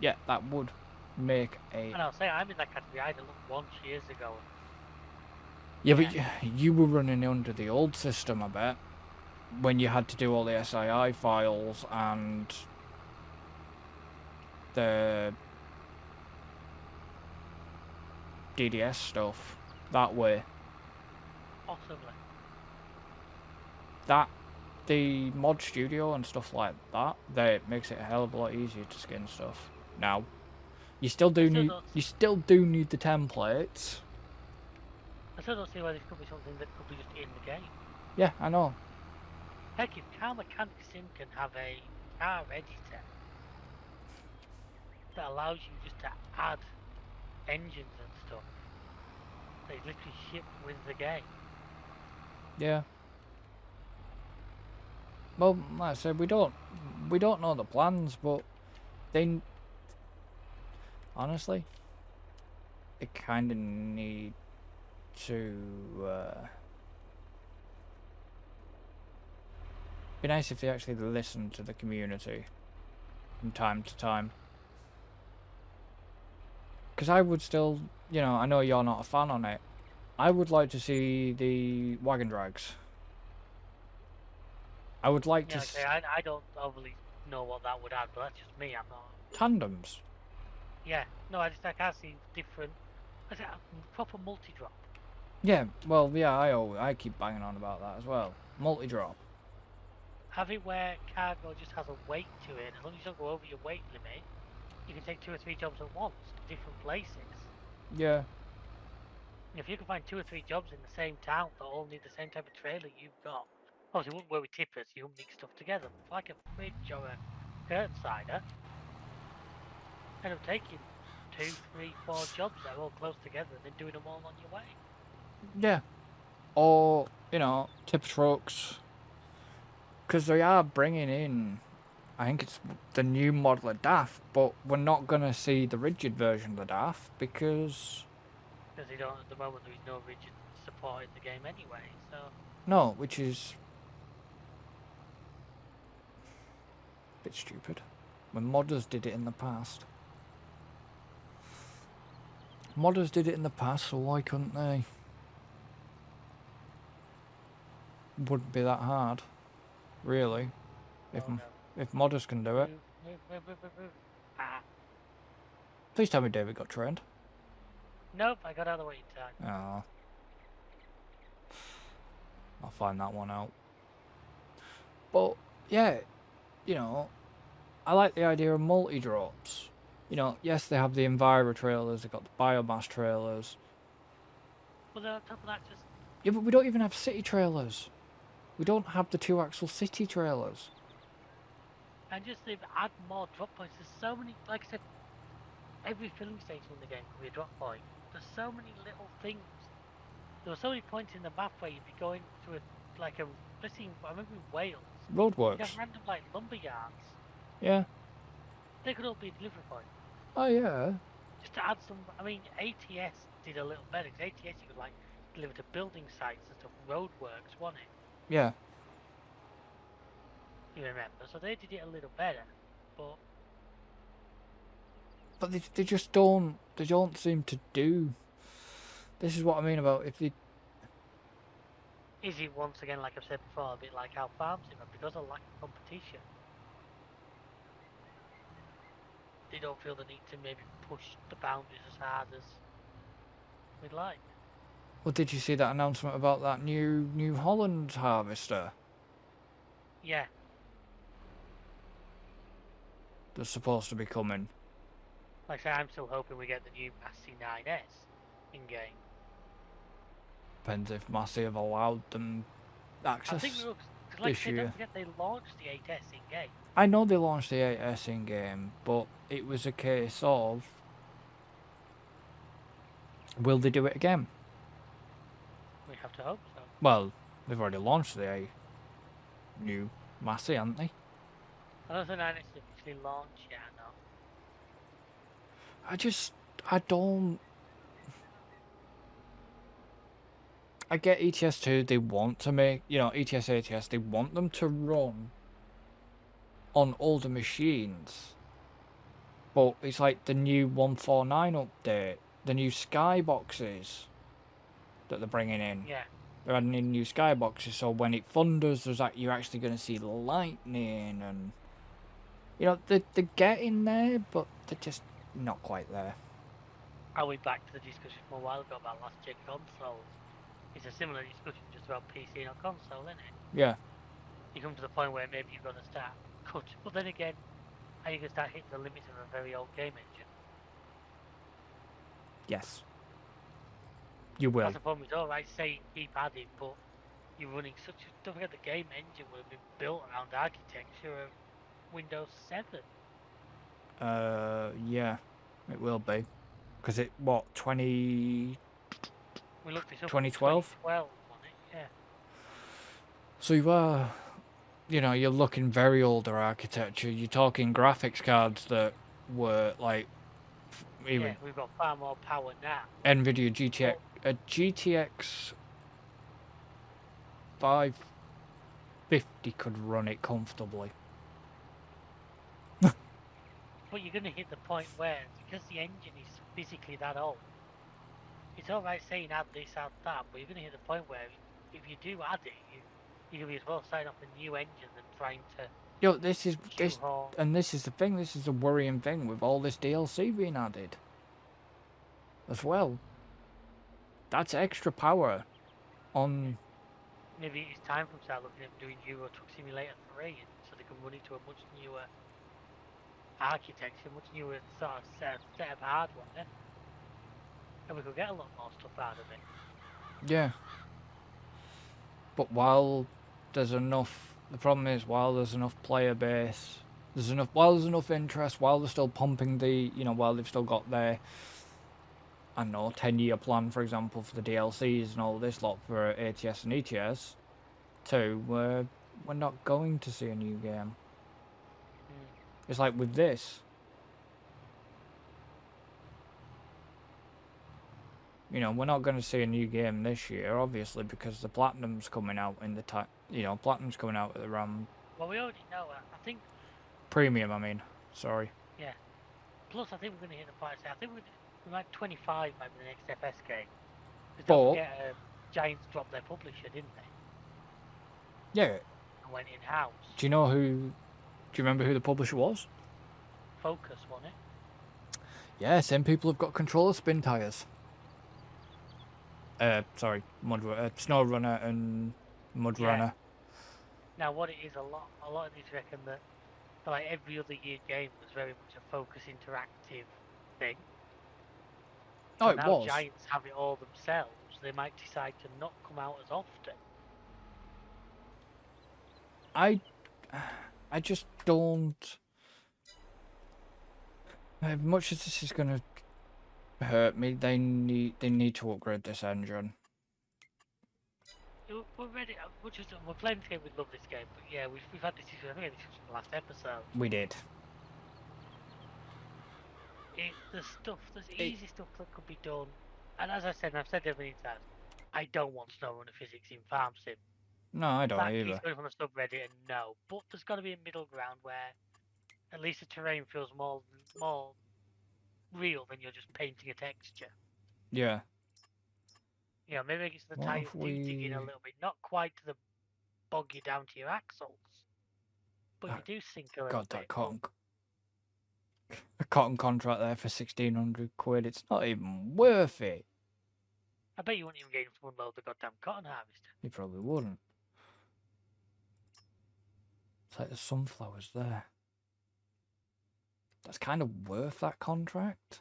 yeah, that would make a. And I'll say I'm in that category. I had a look once years ago. Yeah, but you were running under the old system, I bet, when you had to do all the SII files and the DDS stuff that way. Possibly. The mod studio and stuff like that makes it a hell of a lot easier to skin stuff. Now, you still do need the templates. I still don't see why this could be something that could be just in the game. Yeah, I know. Heck, if Car Mechanic Sim can have a car editor that allows you just to add engines and stuff, they literally ship with the game. Yeah. Well, like I said, we don't know the plans, but they honestly, they kind of need to be nice if they actually listen to the community from time to time. Because I would still, I know you're not a fan on it. I would like to see the wagon drags. I would like to. I don't overly know what that would add, but that's just me. I'm not. Tandems. Yeah, no, I can't see different. I said proper multi-drop. Yeah, well, yeah, I keep banging on about that as well. Multi-drop. Have it where cargo just has a weight to it. As long as you don't go over your weight limit, you can take 2 or 3 jobs at once to different places. Yeah. If you can find 2 or 3 jobs in the same town that all need the same type of trailer you've got, obviously, it wouldn't work with tippers. You wouldn't mix stuff together. But for like a fridge or a curtain sider, end up taking 2, 3, 4 jobs that are all close together and then doing them all on your way. Yeah. Or, tipper trucks. Because they are bringing in, I think it's the new model of DAF, but we're not going to see the rigid version of the DAF because... Because at the moment there is no rigid support in the game anyway, so... No, which is... a bit stupid. When modders did it in the past. Modders did it in the past, so why couldn't they? Wouldn't be that hard, really. If modders can do it. Please tell me David got trained. Nope, I got out of the way in time. Oh. I'll find that one out. But, yeah, I like the idea of multi-drops. Yes, they have the Enviro trailers, they've got the biomass trailers. Well, on top of that, just... Yeah, but we don't even have city trailers. We don't have the 2-axle city trailers. And just add more drop points. There's so many, like I said, every filling station in the game can be a drop point. There's so many little things. There were so many points in the map where you'd be going to I remember in Wales. Roadworks. You'd have random lumber yards. Yeah. They could all be a delivery point. Oh yeah. Just to add some, ATS did a little better because ATS you could deliver to building sites and stuff. Roadworks, wasn't it? Yeah. You remember? So they did it a little better, but. But they just don't. They don't seem to do. This is what I mean about if they. Is it once again, like I've said before, a bit like how farms are because of lack of competition? They don't feel the need to maybe push the boundaries as hard as we'd like. Well, did you see that announcement about that New Holland harvester? Yeah. That's supposed to be coming. Like I say, I'm still hoping we get the new Massey 9S in game. Depends if Massey have allowed them I think access we will, because like I this said, don't year. forget they launched the 8S in game. I know they launched the 8S in game, but it was a case of, will they do it again? We have to hope so. Well, they've already launched the new Massey, haven't they? I don't think 9S is officially launched yet, no. I don't. I get ETS 2, they want to make, ETS, ATS, they want them to run on older machines. But it's like the new 149 update, the new skyboxes that they're bringing in. Yeah. They're adding in new skyboxes, so when it thunders, you're actually going to see lightning, and they're getting there, but they're just not quite there. Are we back to the discussion from a while ago about last gen consoles? It's a similar discussion just about PC and console, isn't it? Yeah. You come to the point where maybe you're going to start cut, but then again, are you going to start hitting the limits of a very old game engine? Yes. You will. That's the problem. It's all right saying keep adding, but you're running such. Don't forget the game engine will have been built around architecture of Windows 7. Yeah, it will be. Because 20... We looked this up. 2012? 2012, wasn't it? Yeah. So you are, you're looking very older architecture. You're talking graphics cards that were like, even Yeah, we've got far more power now. NVIDIA GTX, a GTX 550 could run it comfortably. But you're going to hit the point where, because the engine is physically that old, it's alright saying add this, add that, but you're going to hit the point where if you do add it, you're going to be as well starting off a new engine than trying to. This is the thing. This is a worrying thing with all this DLC being added as well. That's extra power on. Maybe it's time for them to start looking at doing Euro Truck Simulator 3, so they can run into a much newer architecture, much newer sort of set of hardware, and we could get a lot more stuff out of it. Yeah. But while there's enough, the problem is while there's enough player base, while there's enough interest, while they're still pumping while they've still got their, I don't know, 10-year plan, for example, for the DLCs and all this lot for ATS and ETS, too, we're not going to see a new game. It's like with this. We're not going to see a new game this year, obviously, because the Platinum's coming out in the time. Platinum's coming out at around. Well, we already know. I think. Premium, I mean. Sorry. Yeah. Plus, I think we're going to hit the price. I think we might 25 might be the next FS game. Because don't forget, Giants dropped their publisher, didn't they? Yeah. And went in house. Do you remember who the publisher was? Focus, wasn't it? Yeah, same people have got control of Spin Tires. Sorry, SnowRunner and Mudrunner. Now, what it is, a lot of these reckon that, like every other year game was very much a Focus interactive thing. Oh, so it now was. Giants have it all themselves. They might decide to not come out as often. I just don't. As much as this is gonna hurt me, they need to upgrade this engine. We're ready. We're playing this game. We love this game, but yeah, we've had this issue. I think this was from the last episode. We did. There's easy stuff that could be done, and as I said, and I've said it many times, I don't want SnowRunner physics in Farm Sim. No, I don't either. He's going from a subreddit, and no, but there's got to be a middle ground where at least the terrain feels more real than you're just painting a texture. Yeah. Maybe it's the tires do dig in a little bit, not quite to the bog you down to your axles, but you do sink a little bit. God, a cotton contract there for 1,600 quid. It's not even worth it. I bet you wouldn't even get him to unload the goddamn cotton harvester. You probably wouldn't. It's like the sunflowers there. that's kind of worth that contract.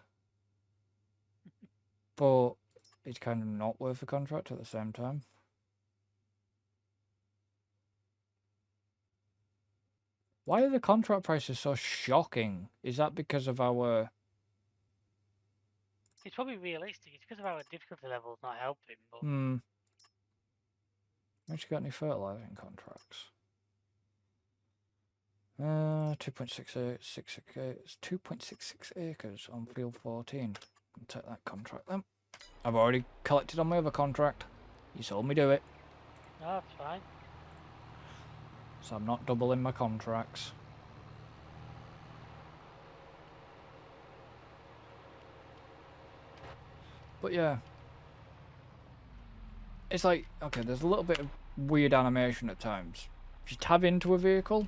But it's kind of not worth the contract at the same time. Why are the contract prices so shocking? Is that because of our... It's probably realistic. It's because of our difficulty levels not helping. But Have you got any fertilizing contracts? 2.66 acres on field 14. I'll take that contract then. I've already collected on my other contract. You told me do it. no, that's fine. So I'm not doubling my contracts. But yeah. It's like, okay, there's a little bit of weird animation at times. If you tab into a vehicle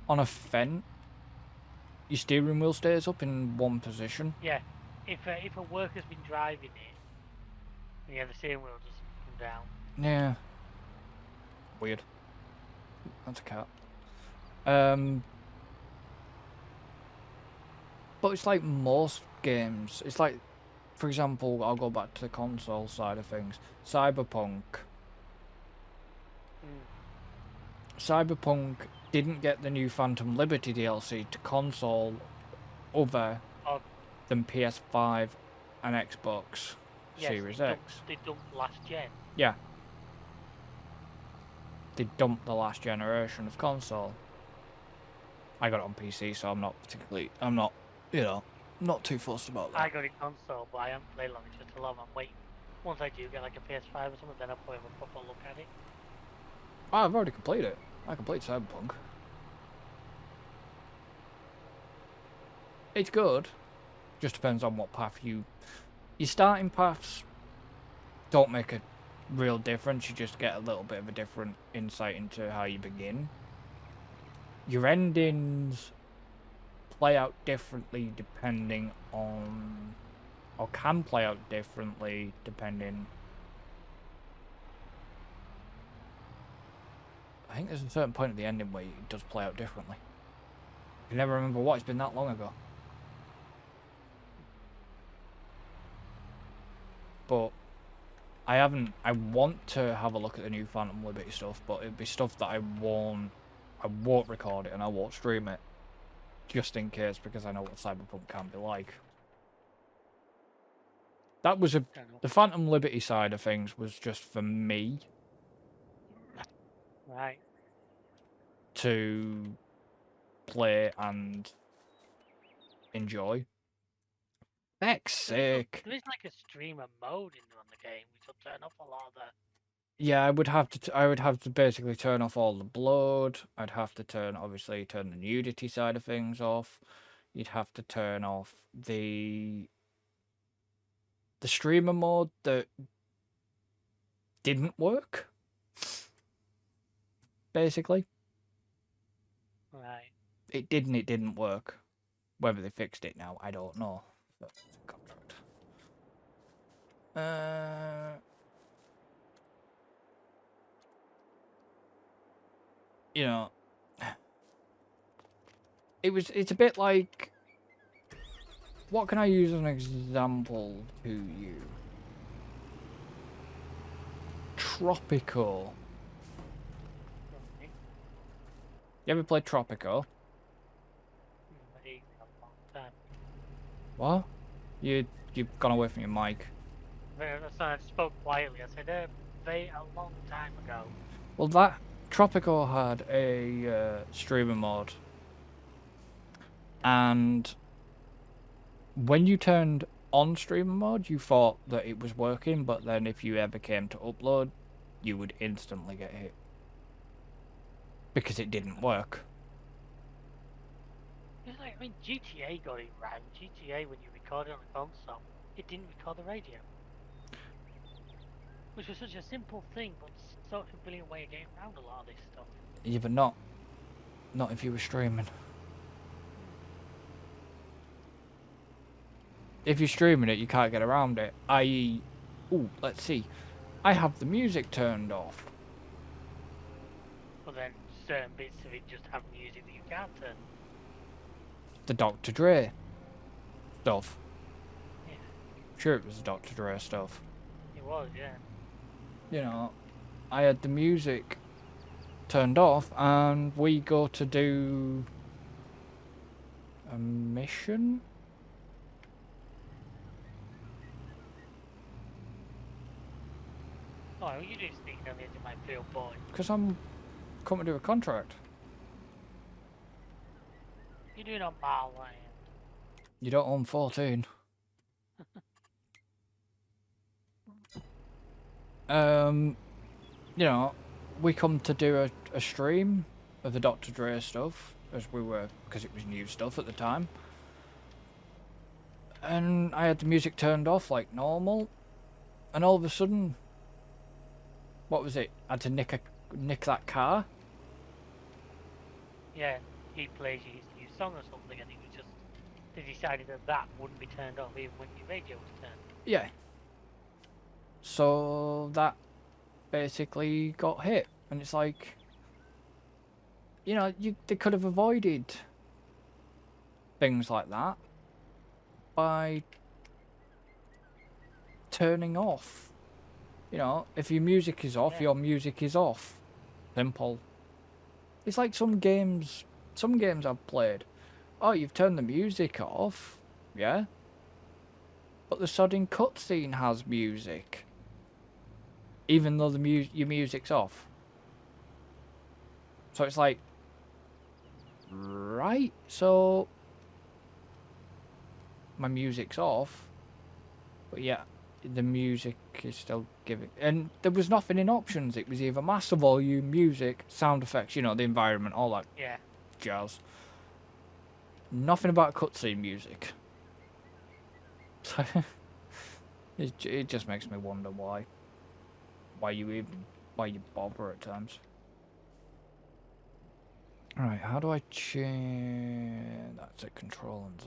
on a fence, your steering wheel stays up in one position. Yeah, if a worker's been driving it, yeah, the steering wheel just come down. Yeah. Weird. That's a cat. But it's like most games. It's like, for example, I'll go back to the console side of things. Cyberpunk. Cyberpunk didn't get the new Phantom Liberty DLC to console other than PS5 and Xbox Series X. They dumped last gen. Yeah. They dumped the last generation of console. I got it on PC, so I'm not, not too fussed about that. I got it console, but I haven't played long. It's just a lot. I'm waiting. Once I do get like a PS5 or something, then I'll probably have a proper look at it. Oh, I've already completed it. I completed Cyberpunk. It's good. Just depends on what path your starting paths don't make a real difference. You just get a little bit of a different insight into how you begin. Your endings play out differently depending on, or can play out differently depending. I think there's a certain point at the ending where it does play out differently. I never remember what, it's been that long ago. But I want to have a look at the new Phantom Liberty stuff, but it'd be stuff that I won't record it and I won't stream it. Just in case, because I know what Cyberpunk can be like. That was the Phantom Liberty side of things was just for me. Right. To play and enjoy. Heck's sake. There is like a streamer mode on the game, which will turn off a lot of the... Yeah, I would have to basically turn off all the blood. I'd have to obviously turn the nudity side of things off. You'd have to turn off the streamer mode that didn't work. Basically. Right. It didn't work. Whether they fixed it now, I don't know. That's a contract. You know, it's a bit like, what can I use as an example to you? Tropico. You ever played Tropico? What? You've gone away from your mic. I spoke quietly. I said a long time ago. Well, that Tropico had a streamer mode, and when you turned on streamer mode, you thought that it was working, but then if you ever came to upload, you would instantly get hit because it didn't work. It's like, I mean, GTA got it right. GTA, when you record it on a console, it didn't record the radio. Which was such a simple thing, but such a brilliant way of getting around a lot of this stuff. Yeah, but not if you were streaming. If you're streaming it, you can't get around it. I.e., let's see. I have the music turned off. But then certain bits of it just have music that you can't turn. the Dr. Dre stuff. Yeah. Sure, it was the Dr. Dre stuff. It was, yeah. You know, I had the music turned off, and we go to do a mission. Oh, you do speak on the edge of my field, boy. Because I'm coming to do a contract. You're doing on my land. You don't own 14. You know, we come to do a stream of the Dr. Dre stuff, as we were, because it was new stuff at the time. And I had the music turned off like normal, and all of a sudden, what was it? I had to nick that car. Yeah, he plays you his new song or something, and he was just, they decided that wouldn't be turned off even when your radio was turned. Yeah. So that basically got hit, and it's like, you know, they could have avoided things like that by turning off. You know, if your music is off, your music is off. Simple. It's like some games I've played. Oh, you've turned the music off, yeah? But the sodding cutscene has music. Even though your music's off. So it's like, right, so my music's off, but yeah, the music is still giving, and there was nothing in options. It was either master volume, music, sound effects, you know, the environment, all that jazz. Nothing about cutscene music. So it just makes me wonder why you bother at times. Alright, how do I change? That's it, Control and Z.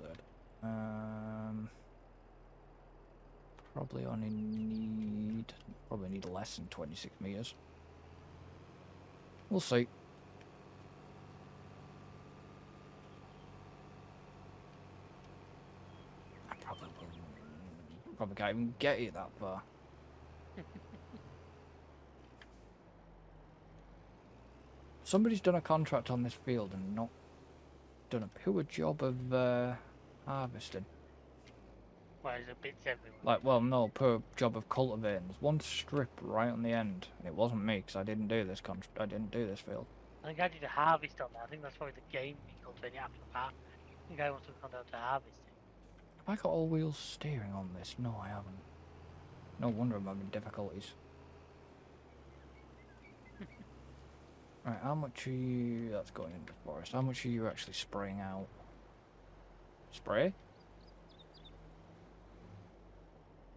Probably need less than 26 meters. We'll see. I probably can't even get it that far. Somebody's done a contract on this field and not done a poor job of harvesting. Well, there's bits everywhere. Like, well, no, poor job of cultivating. There's one strip right on the end, and it wasn't me because I didn't do this I didn't do this field. I think I did a harvest on that. I think that's probably the game vehicle turning it after the part. I think I want to come down to harvest it. Have I got all-wheel steering on this? No, I haven't. No wonder I'm having difficulties. Right, how much are you... That's going into the forest. How much are you actually spraying out? Spray?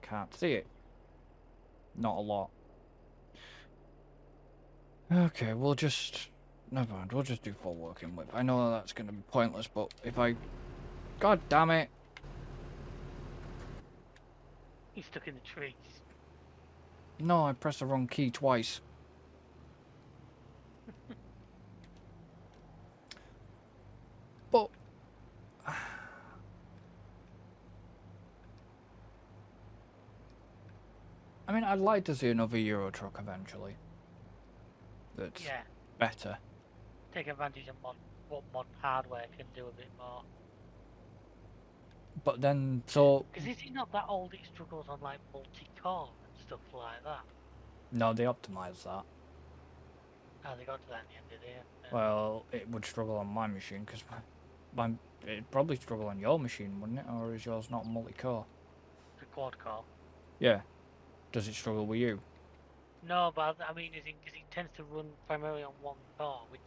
Can't see it. Not a lot. Okay, we'll just... Never mind, we'll just do full working whip. I know that's going to be pointless, but if I... God damn it! He's stuck in the trees. No, I pressed the wrong key twice. But... I mean, I'd like to see another Euro truck eventually. That's better. Take advantage of what mod hardware can do a bit more. But then, so... Because is it not that old it struggles on like multi-core and stuff like that? No, they optimised that. Oh, they got to that in the end of the day. Well, it would struggle on my machine, because it'd probably struggle on your machine, wouldn't it? Or is yours not multi-core? The quad-core. Yeah. Does it struggle with you? No, but I mean, because it tends to run primarily on one core, which,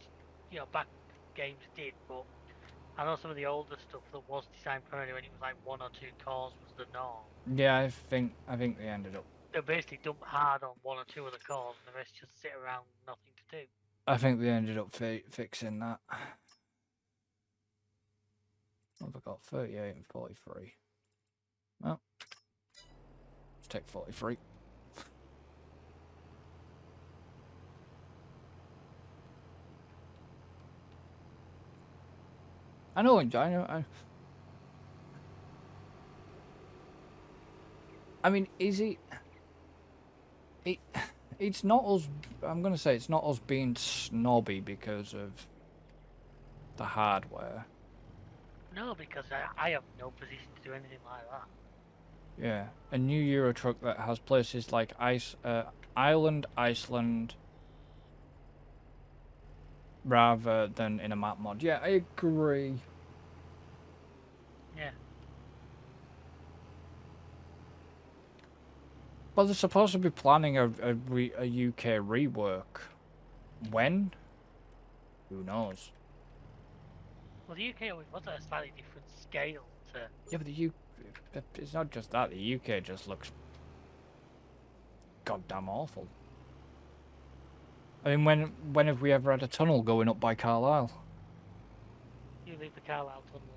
you know, back games did, but I know some of the older stuff that was designed primarily when it was like 1 or 2 cores was the norm. Yeah, I think they ended up... They basically dump hard on 1 or 2 of the cores, and the rest just sit around with nothing to do. I think they ended up fixing that. What have I got? 38 and 43. Well, let's take 43. I know. I mean, is it? It, it's not us. I'm gonna say it's not us being snobby because of the hardware. No, because I have no position to do anything like that. Yeah, a new Euro truck that has places like Ireland, Iceland, rather than in a map mod. Yeah, I agree. Yeah. Well, they're supposed to be planning a UK rework. When? Who knows? Well, the UK always was at a slightly different scale to. Yeah, but it's not just that. The UK just looks goddamn awful. I mean, when have we ever had a tunnel going up by Carlisle? You leave the Carlisle tunnel.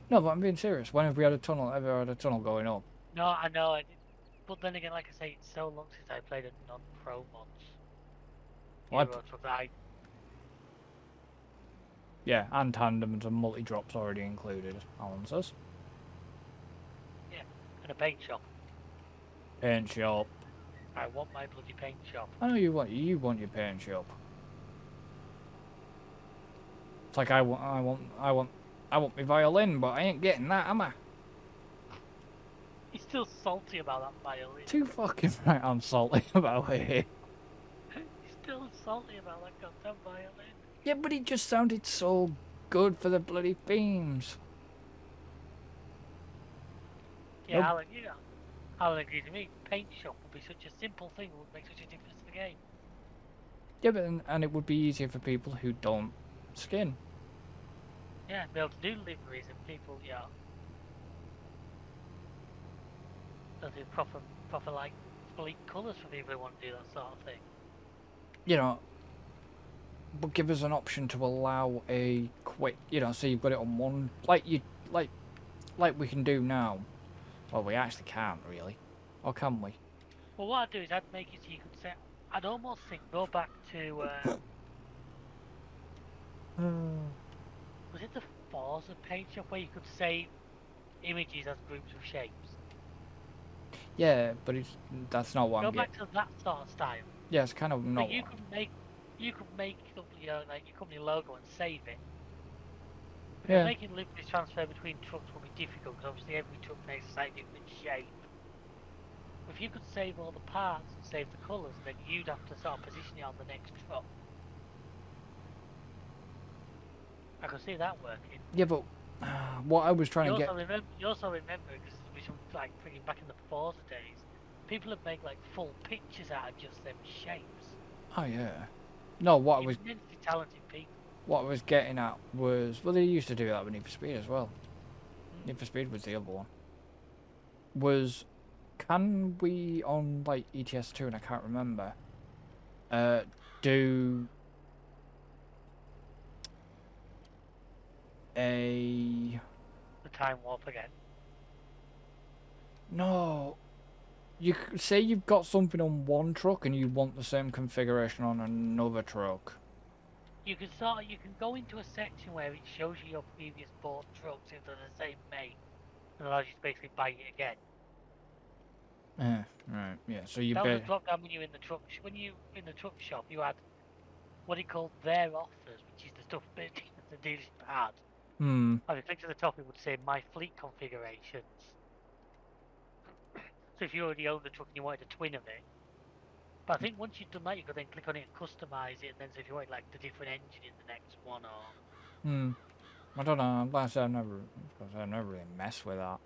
No, but I'm being serious. When have we ever had a tunnel going up? No, I know. But then again, like I say, it's so long since I played a non-pro mods Well, Euro Truck that I. yeah, and tandems and multi-drops already included, Alan says. Yeah, and a paint shop. Paint shop. I want my bloody paint shop. I know you want your paint shop. It's like I want my violin, but I ain't getting that, am I? He's still salty about that violin. Too fucking right, I'm salty about it. He's still salty about that goddamn violin. Yeah, but it just sounded so good for the bloody themes. Yeah, Nope. Alan, Alan agrees with me. Paint shop would be such a simple thing that would make such a difference to the game. Yeah, but and it would be easier for people who don't skin. Yeah, be able to do liveries and people, they'll do proper like fleet colours for people who want to do that sort of thing. You know, but give us an option to allow a quick, so you've got it on one, like we can do now. Well, we actually can't really, or can we? Well, what I'd do is I'd make it so you could say, I'd almost think go back to was it the Forza paint shop where you could save images as groups of shapes? Yeah, but that's not what Go I'm back getting. to that sort of style. Yeah, it's kind of not. Like you could make up your company logo and save it. Because Yeah. making liveries transfer between trucks will be difficult because obviously every truck makes a slightly different shape. If you could save all the parts and save the colours, then you'd have to sort of position it on the next truck. I could see that working. Yeah, but what I was trying to get. You also remember, because we should like bringing back in the Forza days, people have made like full pictures out of just them shapes. Oh yeah. No, what I was. Immensely talented people. What I was getting at was, well, they used to do that with Need for Speed as well. Need for Speed was the other one. Was, can we on like ETS2, and I can't remember, do a... The time warp again. No. You say you've got something on one truck and you want the same configuration on another truck. You can go into a section where it shows you your previous bought trucks if they're the same make, and allows you to basically buy it again. Right, yeah. So you that was a drop down when you in the truck shop. You had what he called their offers, which is the stuff that the dealership had. Hmm. If you click to the top, it would say my fleet configurations. So if you already owned the truck and you wanted a twin of it. But I think once you've done that, you could then click on it and customise it, and then so if you want like the different engine in the next one, or... I don't know. Like I said, I never really mess with that.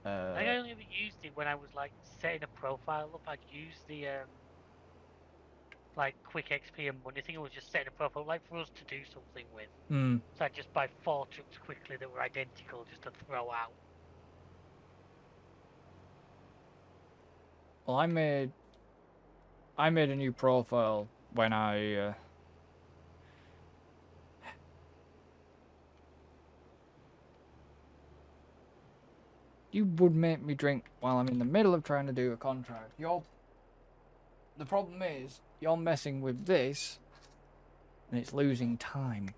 I only ever used it when I was like setting a profile up. I'd use the like quick XP and money. I think it was just setting a profile like for us to do something with. So I'd just buy 4 trucks quickly that were identical just to throw out. Well, I made a new profile when I you would make me drink while I'm in the middle of trying to do a contract. The problem is you're messing with this and it's losing time.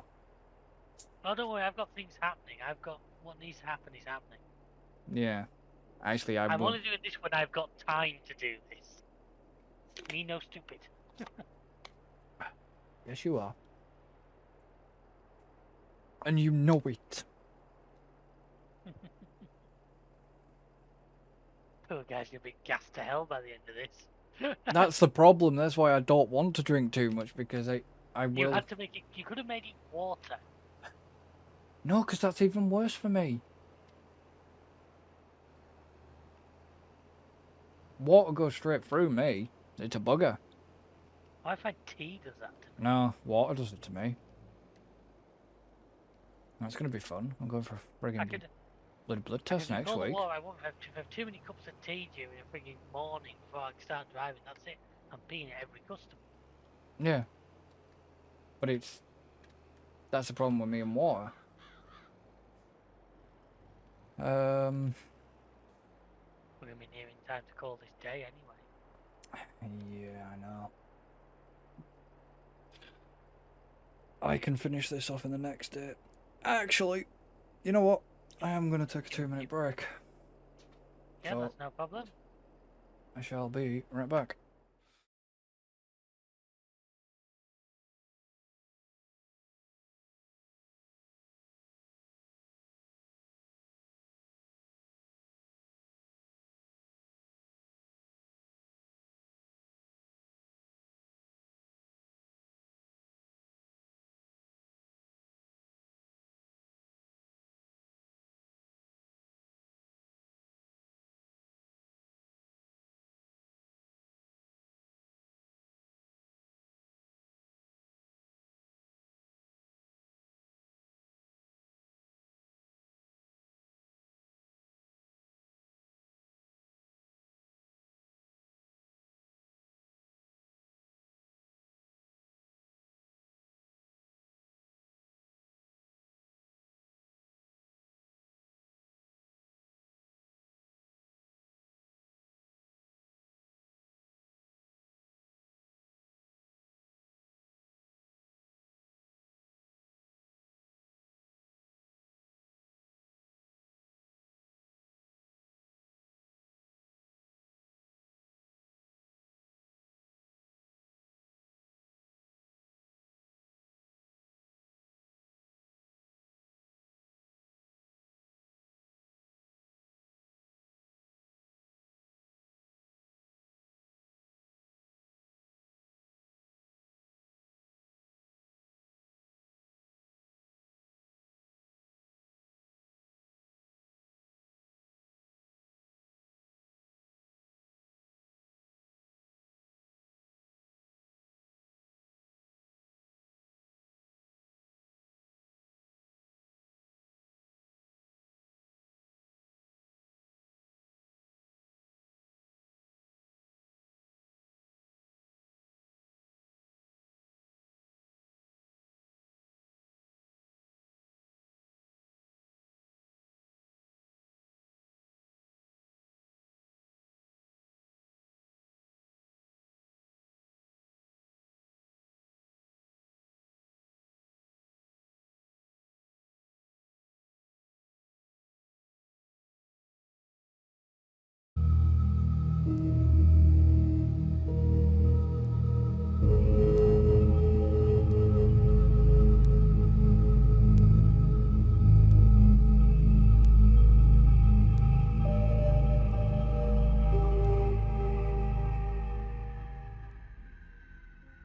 Oh, don't worry, I've got things happening. I've got what needs to happen is happening. Yeah. Actually, I I'm will. only doing this when I've got time to do this. Me no stupid. Yes, you are. And you know it. Poor guy's gonna be gassed to hell by the end of this. That's the problem. That's why I don't want to drink too much, because I You will. had to make it. You could have made it water. No, because that's even worse for me. Water goes straight through me. It's a bugger. I find tea does that to me. No, water does it to me. That's going to be fun. I'm going for a I friggin' could, blood I could test drink next all the week. water I want. If I have too many cups of tea during a frigging morning before I start driving, that's it. I'm being at every customer. Yeah. But that's the problem with me and water. We're gonna be nearing time to call this day anyway. Yeah, I know. I can finish this off in the next day. Actually, you know what? I am going to take a 2-minute break. Yeah, So that's no problem. I shall be right back.